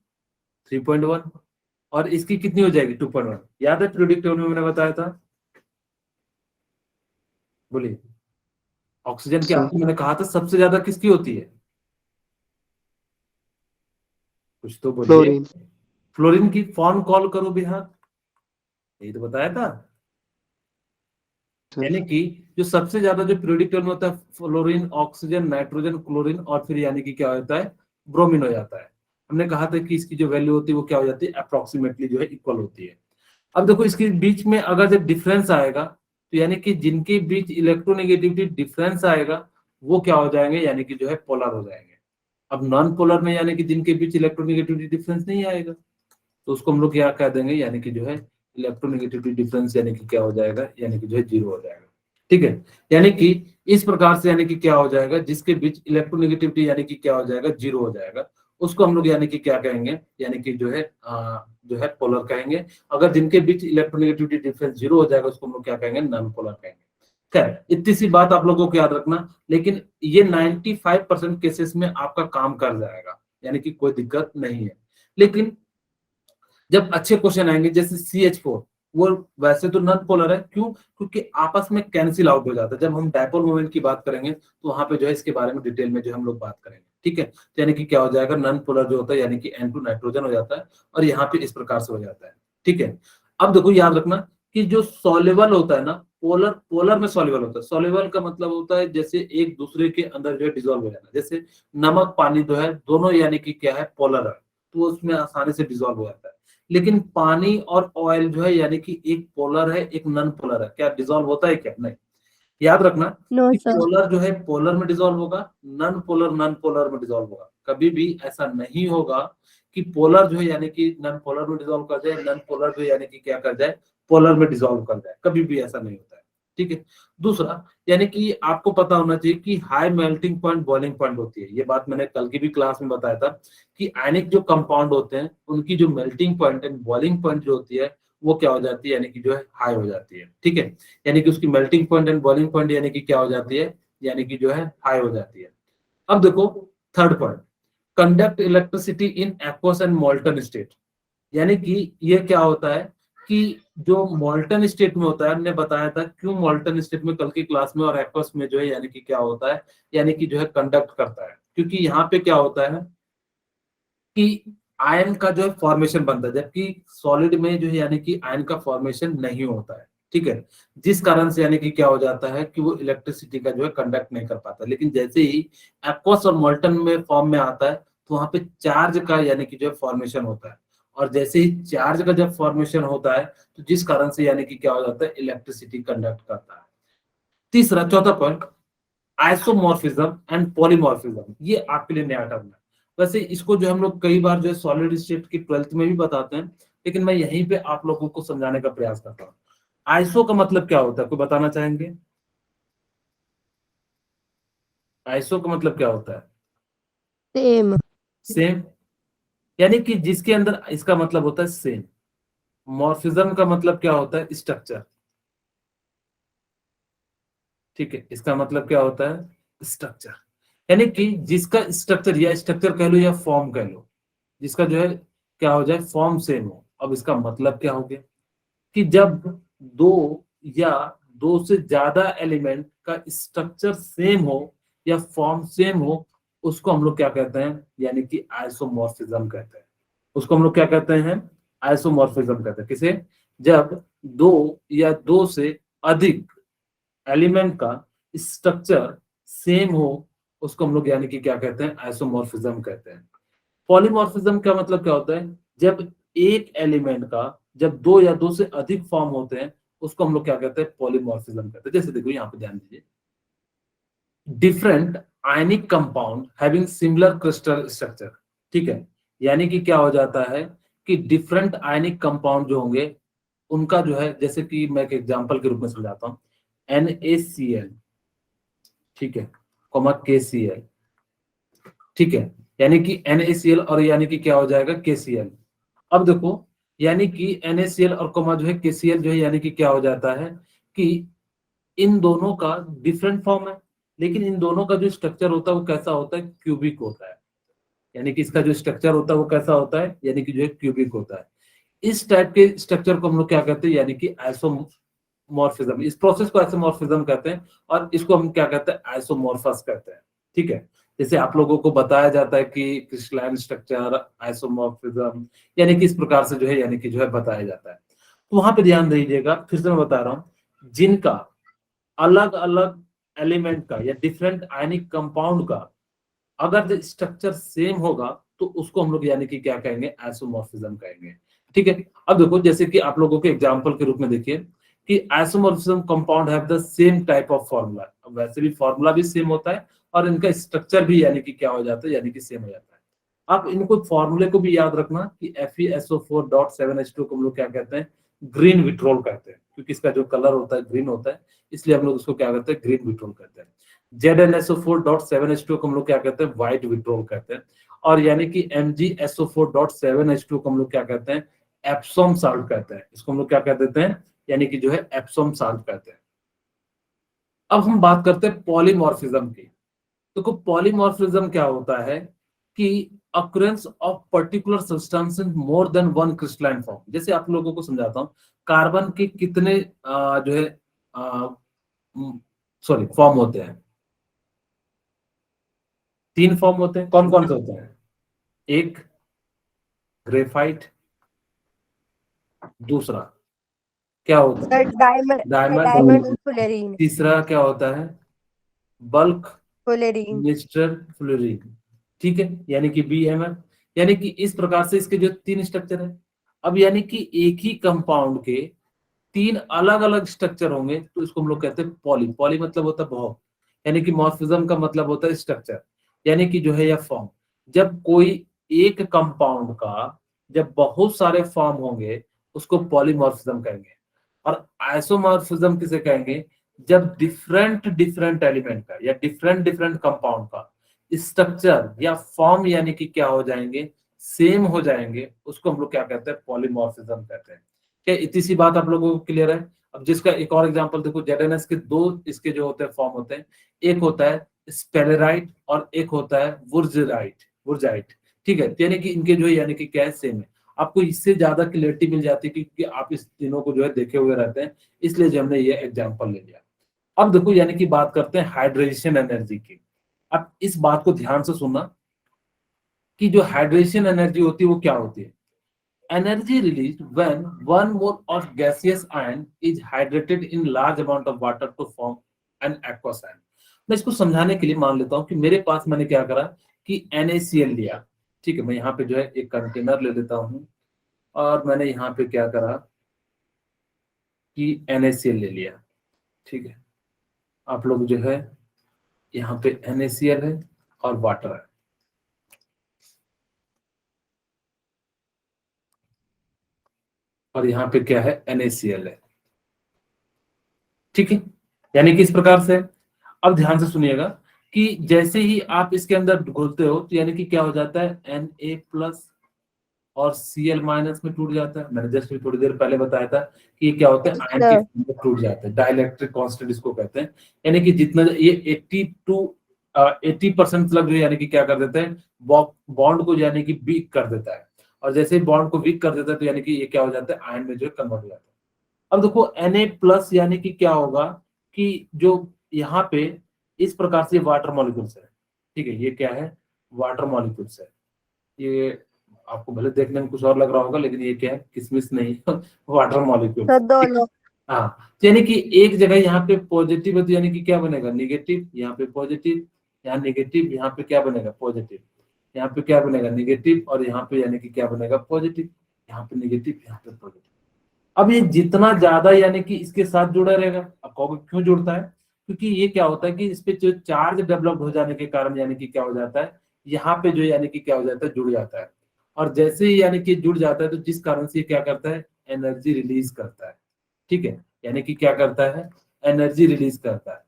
3.1। और इसकी कितनी हो जाएगी, 2.1। याद है पीरियोडिक टेबल में मैंने बताया था। बोलिए। ऑक्सीजन की
सर
आपको मैंने कहा था सबसे ज्यादा किसकी होती है, कुछ तो बोलिए।
फ्लोरीन
फ्लोरीन की फॉर्म कॉल करो बिहार, यही तो बताया था।
सर।
यानी कि जो सबसे ज्यादा जो पीरियोडिक टेबल में होता है, फ्लोरीन, ऑक्सीजन, नाइट्रोजन, क्लोरीन और फिर यानी कि क्या होता है, ब्रोमीन हो जाता है। हमने कहा था कि इसकी जो वैल्यू होती है वो क्या हो जाती है, अप्रोक्सीमेटली जो है इक्वल होती है। अब देखो इसके बीच में अगर जब डिफरेंस आएगा तो यानी कि जिनके बीच इलेक्ट्रोनेगेटिविटी डिफरेंस आएगा वो क्या हो जाएंगे, यानी कि जो है पोलर हो जाएंगे। अब नॉन पोलर में यानी कि जिनके बीच इलेक्ट्रोनेगेटिविटी डिफरेंस नहीं आएगा तो उसको हम लोग क्या कह देंगे, यानी कि जो है इलेक्ट्रोनेगेटिविटी डिफरेंस यानी कि क्या हो जाएगा, यानी कि जो है जीरो हो जाएगा। ठीक है, यानी कि इस प्रकार से यानी कि क्या हो जाएगा, जिसके बीच इलेक्ट्रोनेगेटिविटी यानी कि क्या हो जाएगा, जीरो हो जाएगा, उसको हम लोग यानी कि क्या कहेंगे, यानी कि जो है पोलर कहेंगे। अगर जिनके बीच इलेक्ट्रोनेगेटिविटी डिफरेंस जीरो हो जाएगा उसको हम लोग क्या कहेंगे, नॉन पोलर कहेंगे। खैर इतनी सी बात आप लोगों को याद रखना, लेकिन ये 95% केसेस में आपका काम कर जाएगा, यानी कि कोई दिक्कत नहीं है। लेकिन जब अच्छे क्वेश्चन आएंगे जैसे CH4, वो वैसे तो नॉन पोलर है, क्यों, क्योंकि आपस में कैंसिल आउट हो जाता है। जब हम डायपोल मोमेंट की बात करेंगे तो वहां पे जो है इसके बारे में डिटेल में जो हम लोग बात करेंगे। ठीक है, तो यानी कि क्या हो जाएगा, नॉन पोलर जो होता है यानी कि N2 नाइट्रोजन हो जाता है, और यहाँ पे इस प्रकार से हो जाता है। ठीक है, अब देखो याद रखना कि जो सॉल्युबल होता है ना, पोलर पोलर में सॉल्युबल होता है। सॉल्युबल का मतलब होता है जैसे एक दूसरे के अंदर जो है डिजोल्व हो जाना, जैसे नमक पानी जो है दोनों यानी कि क्या है, पोलर है, तो उसमें आसानी से डिजोल्व हो जाता है। लेकिन पानी और ऑयल जो है यानी कि एक पोलर है एक नॉन पोलर है, क्या डिजोल्व होता है क्या, नहीं। याद रखना
नो
कि
सर।
पोलर जो है पोलर में डिजोल्व होगा, नॉन पोलर में डिजोल्व होगा। कभी भी ऐसा नहीं होगा कि पोलर जो है यानी कि नॉन पोलर में डिजोल्व कर जाए, नॉन पोलर जो यानी कि क्या कर जाए, पोलर में डिजोल्व कर जाए, कभी भी ऐसा नहीं होता है। ठीक है, दूसरा यानी कि आपको पता होना चाहिए कि high melting point boiling point होती है। ये बात मैंने कल की भी क्लास में बताया था कि आयनिक जो कंपाउंड होते हैं उनकी जो melting point and boiling point जो होती है वो क्या हो जाती है, यानी कि जो है हाई हो जाती है। ठीक है, यानी कि उसकी melting point and boiling point यानी कि क्या हो जाती है, यानी कि जो है हाई हो जाती है। अब देखो third point, conduct electricity in aqueous and molten state. यानी कि ये क्या होता है कि जो मोल्टन स्टेट में होता है, हमने बताया था क्यों मोल्टन स्टेट में कल की क्लास में, और एक्वस में जो है यानी कि क्या होता है, यानी कि जो है कंडक्ट करता है, क्योंकि यहाँ पे क्या होता है कि आयन का जो है फॉर्मेशन बनता है, जबकि सॉलिड में जो है यानी कि आयन का फॉर्मेशन नहीं होता है। ठीक है, जिस कारण से यानी कि क्या हो जाता है कि वो इलेक्ट्रिसिटी का जो है कंडक्ट नहीं कर पाता। लेकिन जैसे ही एक्वस और मोल्टन में फॉर्म में आता है तो वहां पे चार्ज का यानी कि जो है फॉर्मेशन होता है, और जैसे ही चार्ज का जब फॉर्मेशन होता है तो जिस कारण से यानी कि क्या हो जाता है, इलेक्ट्रिसिटी कंडक्ट करता है। तीसरा चौथा पॉइंट, आइसोमॉर्फिज्म एंड पॉलीमॉर्फिज्म, ये आपके लिए नया टर्म है। वैसे इसको जो हम लोग कई बार जो है सॉलिड स्टेट की 12th में भी बताते हैं, लेकिन मैं यहीं पे आप लोगों को समझाने का प्रयास करता हूँ। आइसो का मतलब क्या होता है, कोई बताना चाहेंगे? आइसो का मतलब क्या होता है?
सेम।
सेम, यानी कि जिसके अंदर, इसका मतलब होता है सेम। मॉर्फिज्म का मतलब क्या होता है, स्ट्रक्चर। ठीक है, इसका मतलब क्या होता है, स्ट्रक्चर, यानी कि जिसका स्ट्रक्चर, या स्ट्रक्चर कह लो या फॉर्म कह लो, जिसका जो है क्या हो जाए, फॉर्म सेम हो। अब इसका मतलब क्या हो गया कि जब दो या दो से ज्यादा एलिमेंट का स्ट्रक्चर सेम हो या फॉर्म सेम हो, उसको हम लोग क्या कहते हैं, यानी कि आइसोमॉर्फिज्म कहते हैं। उसको हम लोग क्या कहते हैं, आइसोमॉर्फिज्म कहते हैं। किसे? जब दो या दो से अधिक एलिमेंट का स्ट्रक्चर सेम हो, उसको हम लोग यानी कि क्या कहते हैं, आइसोमॉर्फिज्म कहते हैं। पॉलीमॉर्फिज्म का मतलब क्या होता है, जब एक एलिमेंट का जब दो या दो से अधिक फॉर्म होते हैं उसको हम लोग क्या कहते हैं, पॉलीमॉर्फिज्म कहते हैं। जैसे देखो यहाँ पे ध्यान दीजिए, different ionic compound having similar crystal structure. ठीक है, यानी कि क्या हो जाता है कि डिफरेंट आयनिक कंपाउंड जो होंगे उनका जो है, जैसे कि मैं एक एग्जांपल के रूप में समझाता हूँ, NaCl, ठीक है, कॉमा KCl। ठीक है, यानी कि NaCl और यानी कि क्या हो जाएगा, KCl। अब देखो यानी कि NaCl और कॉमा जो है KCl जो है यानी कि क्या हो जाता है कि इन दोनों का डिफरेंट फॉर्म है, लेकिन इन दोनों का जो स्ट्रक्चर होता है वो कैसा होता है, क्यूबिक होता है। यानी कि इसका जो स्ट्रक्चर होता है वो कैसा होता है, यानी कि जो है क्यूबिक होता है। इस टाइप के स्ट्रक्चर को हम लोग क्या कहते हैं, यानी कि आइसोमॉर्फिज्म, इस प्रोसेस को आइसोमॉर्फिज्म कहते हैं और इसको हम क्या कहते हैं, आइसोमॉर्फस कहते हैं। ठीक है, जैसे आप लोगों को बताया जाता है कि क्रिस्टलाइन स्ट्रक्चर, आइसोमॉर्फिज्म, यानी कि इस प्रकार से जो है यानी कि जो है बताया जाता है। तो वहां पे ध्यान दीजिएगा, फिर से मैं बता रहा हूँ, जिनका अलग अलग एलिमेंट का या डिफरेंट आयनिक कंपाउंड का अगर स्ट्रक्चर सेम होगा तो उसको हम लोग यानी कि क्या कहेंगे, आइसोमॉर्फिज्म कहेंगे। ठीक है, अब देखो जैसे कि आप लोगों के एग्जांपल के रूप में देखिए कि isomorphism compound have the same type of formula, वैसे भी फार्मूला भी सेम होता है और इनका स्ट्रक्चर भी यानी कि क्या हो जाता है, यानी कि सेम हो जाता है। आप इनको फार्मूले को भी याद रखना कि FeSO4.7H2 को हम लोग क्या कहते हैं, ग्रीन विट्रोल कहते हैं, क्योंकि इसका जो कलर होता है ग्रीन होता है, इसलिए हम लोग उसको क्या कहते हैं, ग्रीन विट्रोल कहते हैं। ZnSO4.7H2 को हम लोग क्या कहते हैं, व्हाइट विट्रोल कहते हैं। और यानी कि MgSO4.7H2 को हम लोग क्या कहते हैं, एप्सॉम साल्ट कहते हैं। इसको हम लोग क्या कह देते हैं, यानी कि जो है एप्सॉम साल्ट कहते हैं। अब हम बात करते हैं पॉलीमॉर्फिज्म की। तो पॉलीमॉर्फिज्म क्या होता है कि occurrence of particular substance in more than one crystalline form. जैसे आप लोगों को समझाता हूँ, कार्बन के कितने जो है सॉरी फॉर्म होते हैं, 3 फॉर्म होते हैं। कौन कौन से होते हैं? एक ग्रेफाइट, दूसरा क्या होता
सर
है,
डायमंड
डायमंड,
फुलेरीन
तीसरा क्या होता है, बल्क
फुलेरीन
मिस्टर फ्लोरीन। ठीक है, यानी कि BMF। यानी कि इस प्रकार से इसके जो 3 स्ट्रक्चर है। अब यानी कि एक ही कंपाउंड के 3 अलग अलग स्ट्रक्चर होंगे तो इसको हम लोग कहते हैं पॉली। पॉली मतलब होता है बहुत, यानी कि मॉर्फिज्म का मतलब होता है स्ट्रक्चर, यानी कि जो है या फॉर्म। जब कोई एक कंपाउंड का जब बहुत सारे फॉर्म होंगे उसको पॉलीमॉर्फिज्म कहेंगे। और आइसोमॉर्फिज्म किसे कहेंगे, जब डिफरेंट डिफरेंट एलिमेंट का या डिफरेंट डिफरेंट कंपाउंड का स्ट्रक्चर या फॉर्म यानी कि क्या हो जाएंगे, सेम हो जाएंगे, उसको हम लोग क्या कहते हैं, पॉलीमॉर्फिज्म कहते हैं। क्या इतनी सी बात आप लोगों को क्लियर है? अब जिसका एक और एग्जांपल देखो, ZnS के 2 इसके जो होते हैं फॉर्म होते हैं, एक होता है स्पेलेराइट और एक होता है वुर्जाइट। ठीक है, यानी कि इनके जो है यानी कि क्या है, सेम है। आपको इससे ज्यादा क्लियरिटी मिल जाती है क्योंकि आप इस तीनों को जो है देखे हुए रहते हैं, इसलिए जो हमने ये एग्जांपल ले लिया। अब देखो यानी कि बात करते हैं हाइड्रेशन एनर्जी की। अब इस बात को ध्यान से सुनना कि जो हाइड्रेशन एनर्जी होती है वो क्या होती है। Energy released when 1 mole of gaseous ion is hydrated in large amount of water to form an aqueous ion। मैं इसको समझाने के लिए मान लेता हूं कि मेरे पास मैंने क्या करा कि NaCl लिया। ठीक है, मैं यहाँ पे जो है एक कंटेनर ले लेता हूँ और मैंने यहाँ पे क्या करा कि NaCl ले लिया। ठीक है, आप लोग जो है यहाँ पे NaCl है और वाटर है। और यहाँ पे क्या है, NaCl है। ठीक है, यानी कि इस प्रकार से। अब ध्यान से सुनिएगा कि जैसे ही आप इसके अंदर घुलते हो तो यानी कि क्या हो जाता है, Na+ और Cl- में टूट जाता है। मैंने जस्ट थोड़ी देर पहले बताया था कि ये क्या होता है, आयन के फॉर्म में टूट जाता है। डाइलेक्ट्रिक कांस्टेंट इसको कहते हैं। यानी कि जितना ये 80% तक जो यानी कि क्या कर देते हैं, बॉन्ड को यानी कि वीक कर देता है। और जैसे ही बॉन्ड को वीक कर देता है तो यानी कि ये क्या हो जाता है, आयन में जो है कन्वर्ट हो जाता है। अब देखो Na+ यानी कि क्या होगा कि जो यहाँ पे इस प्रकार से वाटर मॉलिक्यूल्स है। ठीक है, ये क्या है, वाटर मॉलिक्यूल्स है। ये आपको भले देखने में कुछ और लग रहा होगा लेकिन ये क्या है, किसमिस नहीं वाटर मॉलिक्यूल्स।
सर दोनों
हाँ, तो यानी कि एक जगह यहाँ पे पॉजिटिव है तो यानी कि क्या बनेगा, निगेटिव। यहाँ पे पॉजिटिव, यहाँ निगेटिव, यहाँ पे क्या बनेगा, पॉजिटिव। यहाँ पे क्या बनेगा, निगेटिव, और यहाँ पे यानी कि क्या बनेगा, पॉजिटिव। यहाँ पे निगेटिव, यहाँ पे पॉजिटिव। अब ये जितना ज्यादा यानी कि इसके साथ जुड़ा रहेगा। अब कहोगे क्यों जुड़ता है, क्योंकि ये क्या होता है कि इस पे जो चार्ज डेवलप हो जाने के कारण यानी कि क्या हो जाता है, यहाँ पे जो यानी कि क्या हो जाता है, जुड़ जाता है। और जैसे ही यानी कि जुड़ जाता है तो जिस कारण से ये क्या करता है, एनर्जी रिलीज करता है। ठीक है, यानी कि क्या करता है, एनर्जी रिलीज करता है।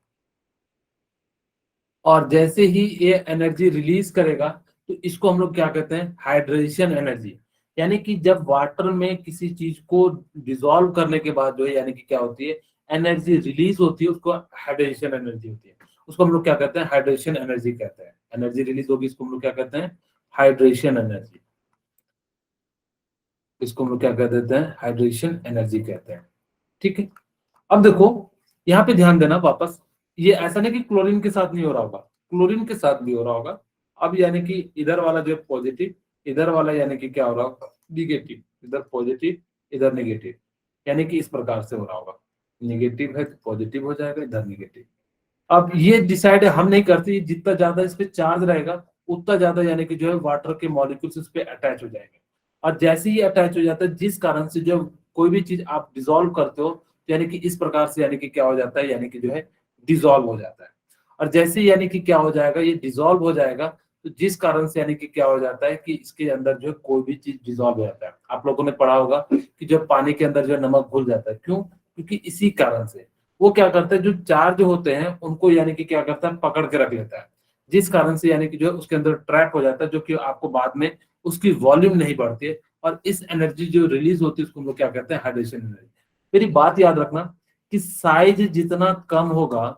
और जैसे ही ये एनर्जी रिलीज करेगा तो इसको हम लोग क्या कहते हैं, हाइड्रेशन एनर्जी। यानी कि जब वाटर में किसी चीज को डिसॉल्व करने के बाद जो है यानी कि क्या होती है, एनर्जी रिलीज होती है, उसको हाइड्रेशन एनर्जी होती है। उसको हम लोग क्या कहते हैं, हाइड्रेशन एनर्जी कहते हैं। एनर्जी रिलीज होगी, इसको हम लोग क्या कहते हैं, हाइड्रेशन एनर्जी। इसको हम लोग क्या कह देते हैं, हाइड्रेशन एनर्जी कहते हैं। ठीक है, अब देखो यहाँ पे ध्यान देना वापस, ये ऐसा नहीं कि क्लोरीन के साथ नहीं हो रहा होगा, क्लोरीन के साथ भी हो रहा होगा। अब यानी कि इधर वाला जो पॉजिटिव, इधर वाला यानी कि क्या हो रहा होगा, निगेटिव, इधर पॉजिटिव इधर नेगेटिव, यानी कि इस प्रकार से हो रहा होगा, नेगेटिव है तो पॉजिटिव हो जाएगा, इधर नेगेटिव। अब ये डिसाइड हम नहीं करते, जितना ज्यादा इस पे चार्ज रहेगा उतना ज्यादा यानी कि जो है वाटर के मॉलिक्यूल्स इस पे अटैच हो जाएंगे, और जैसे ही अटैच हो जाता है, जिस कारण से जो कोई भी चीज आप डिसॉल्व करते हो, तो यानी कि इस प्रकार से यानी कि क्या हो जाता है, यानी कि जो है डिसॉल्व हो जाता है। और जैसे ही यानी कि क्या हो जाएगा, ये डिसॉल्व हो जाएगा, तो जिस कारण से यानी कि क्या हो जाता है कि इसके अंदर जो है कोई भी चीज डिसॉल्व हो जाता है। आप लोगों ने पढ़ा होगा कि जब पानी के अंदर जो है नमक घुल जाता है, क्यों? क्योंकि इसी कारण से वो क्या करता है, जो चार्ज होते हैं उनको यानी कि क्या करता है, पकड़ के रख लेता है, जिस कारण से यानी कि जो है उसके अंदर ट्रैप हो जाता है, जो कि आपको बाद में उसकी वॉल्यूम नहीं बढ़ती है, और इस एनर्जी जो रिलीज होती है उसको हम लोग क्या कहते हैं, हाइड्रेशन एनर्जी। मेरी बात याद रखना कि साइज जितना कम होगा,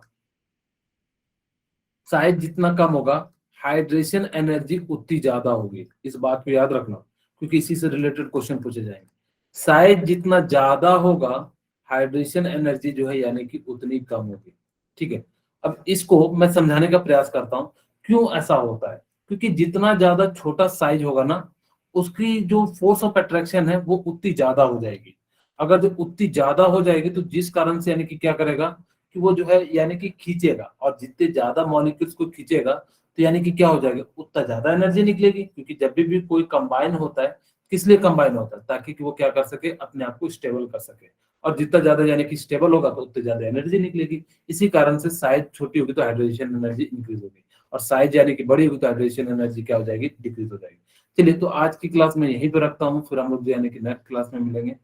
साइज जितना कम होगा, हाइड्रेशन एनर्जी उतनी ज्यादा होगी। इस बात को याद रखना, क्योंकि इसी से रिलेटेड क्वेश्चन पूछे जाएंगे। साइज जितना ज्यादा होगा, हाइड्रेशन एनर्जी जो है यानी कि उतनी कम होगी। ठीक है, अब इसको मैं समझाने का प्रयास करता हूं क्यों ऐसा होता है। क्योंकि जितना ज्यादा छोटा साइज होगा ना, उसकी जो फोर्स ऑफ अट्रैक्शन है वो उतनी ज्यादा हो जाएगी। अगर जो उतनी ज्यादा हो जाएगी, तो जिस कारण से यानी कि क्या करेगा कि वो जो है यानी कि खींचेगा, और जितने ज्यादा मॉलिक्यूल्स को खींचेगा, तो यानी कि क्या हो जाएगा, उतना ज्यादा एनर्जी निकलेगी। क्योंकि जब भी कोई कंबाइन होता है, किस लिए कंबाइन होता है, ताकि कि वो क्या कर सके, अपने आप को स्टेबल कर सके, और जितना ज्यादा यानी कि स्टेबल होगा तो उतनी ज्यादा एनर्जी निकलेगी। इसी कारण से साइज छोटी होगी तो हाइड्रेशन एनर्जी इंक्रीज होगी, और साइज यानी कि बड़ी होगी तो हाइड्रेशन एनर्जी क्या हो जाएगी, डिक्रीज हो जाएगी। चलिए, तो आज की क्लास में यहीं पे रखता हूँ, फिर हम लोग यानी कि नेक्स्ट क्लास में मिलेंगे।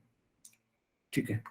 ठीक है।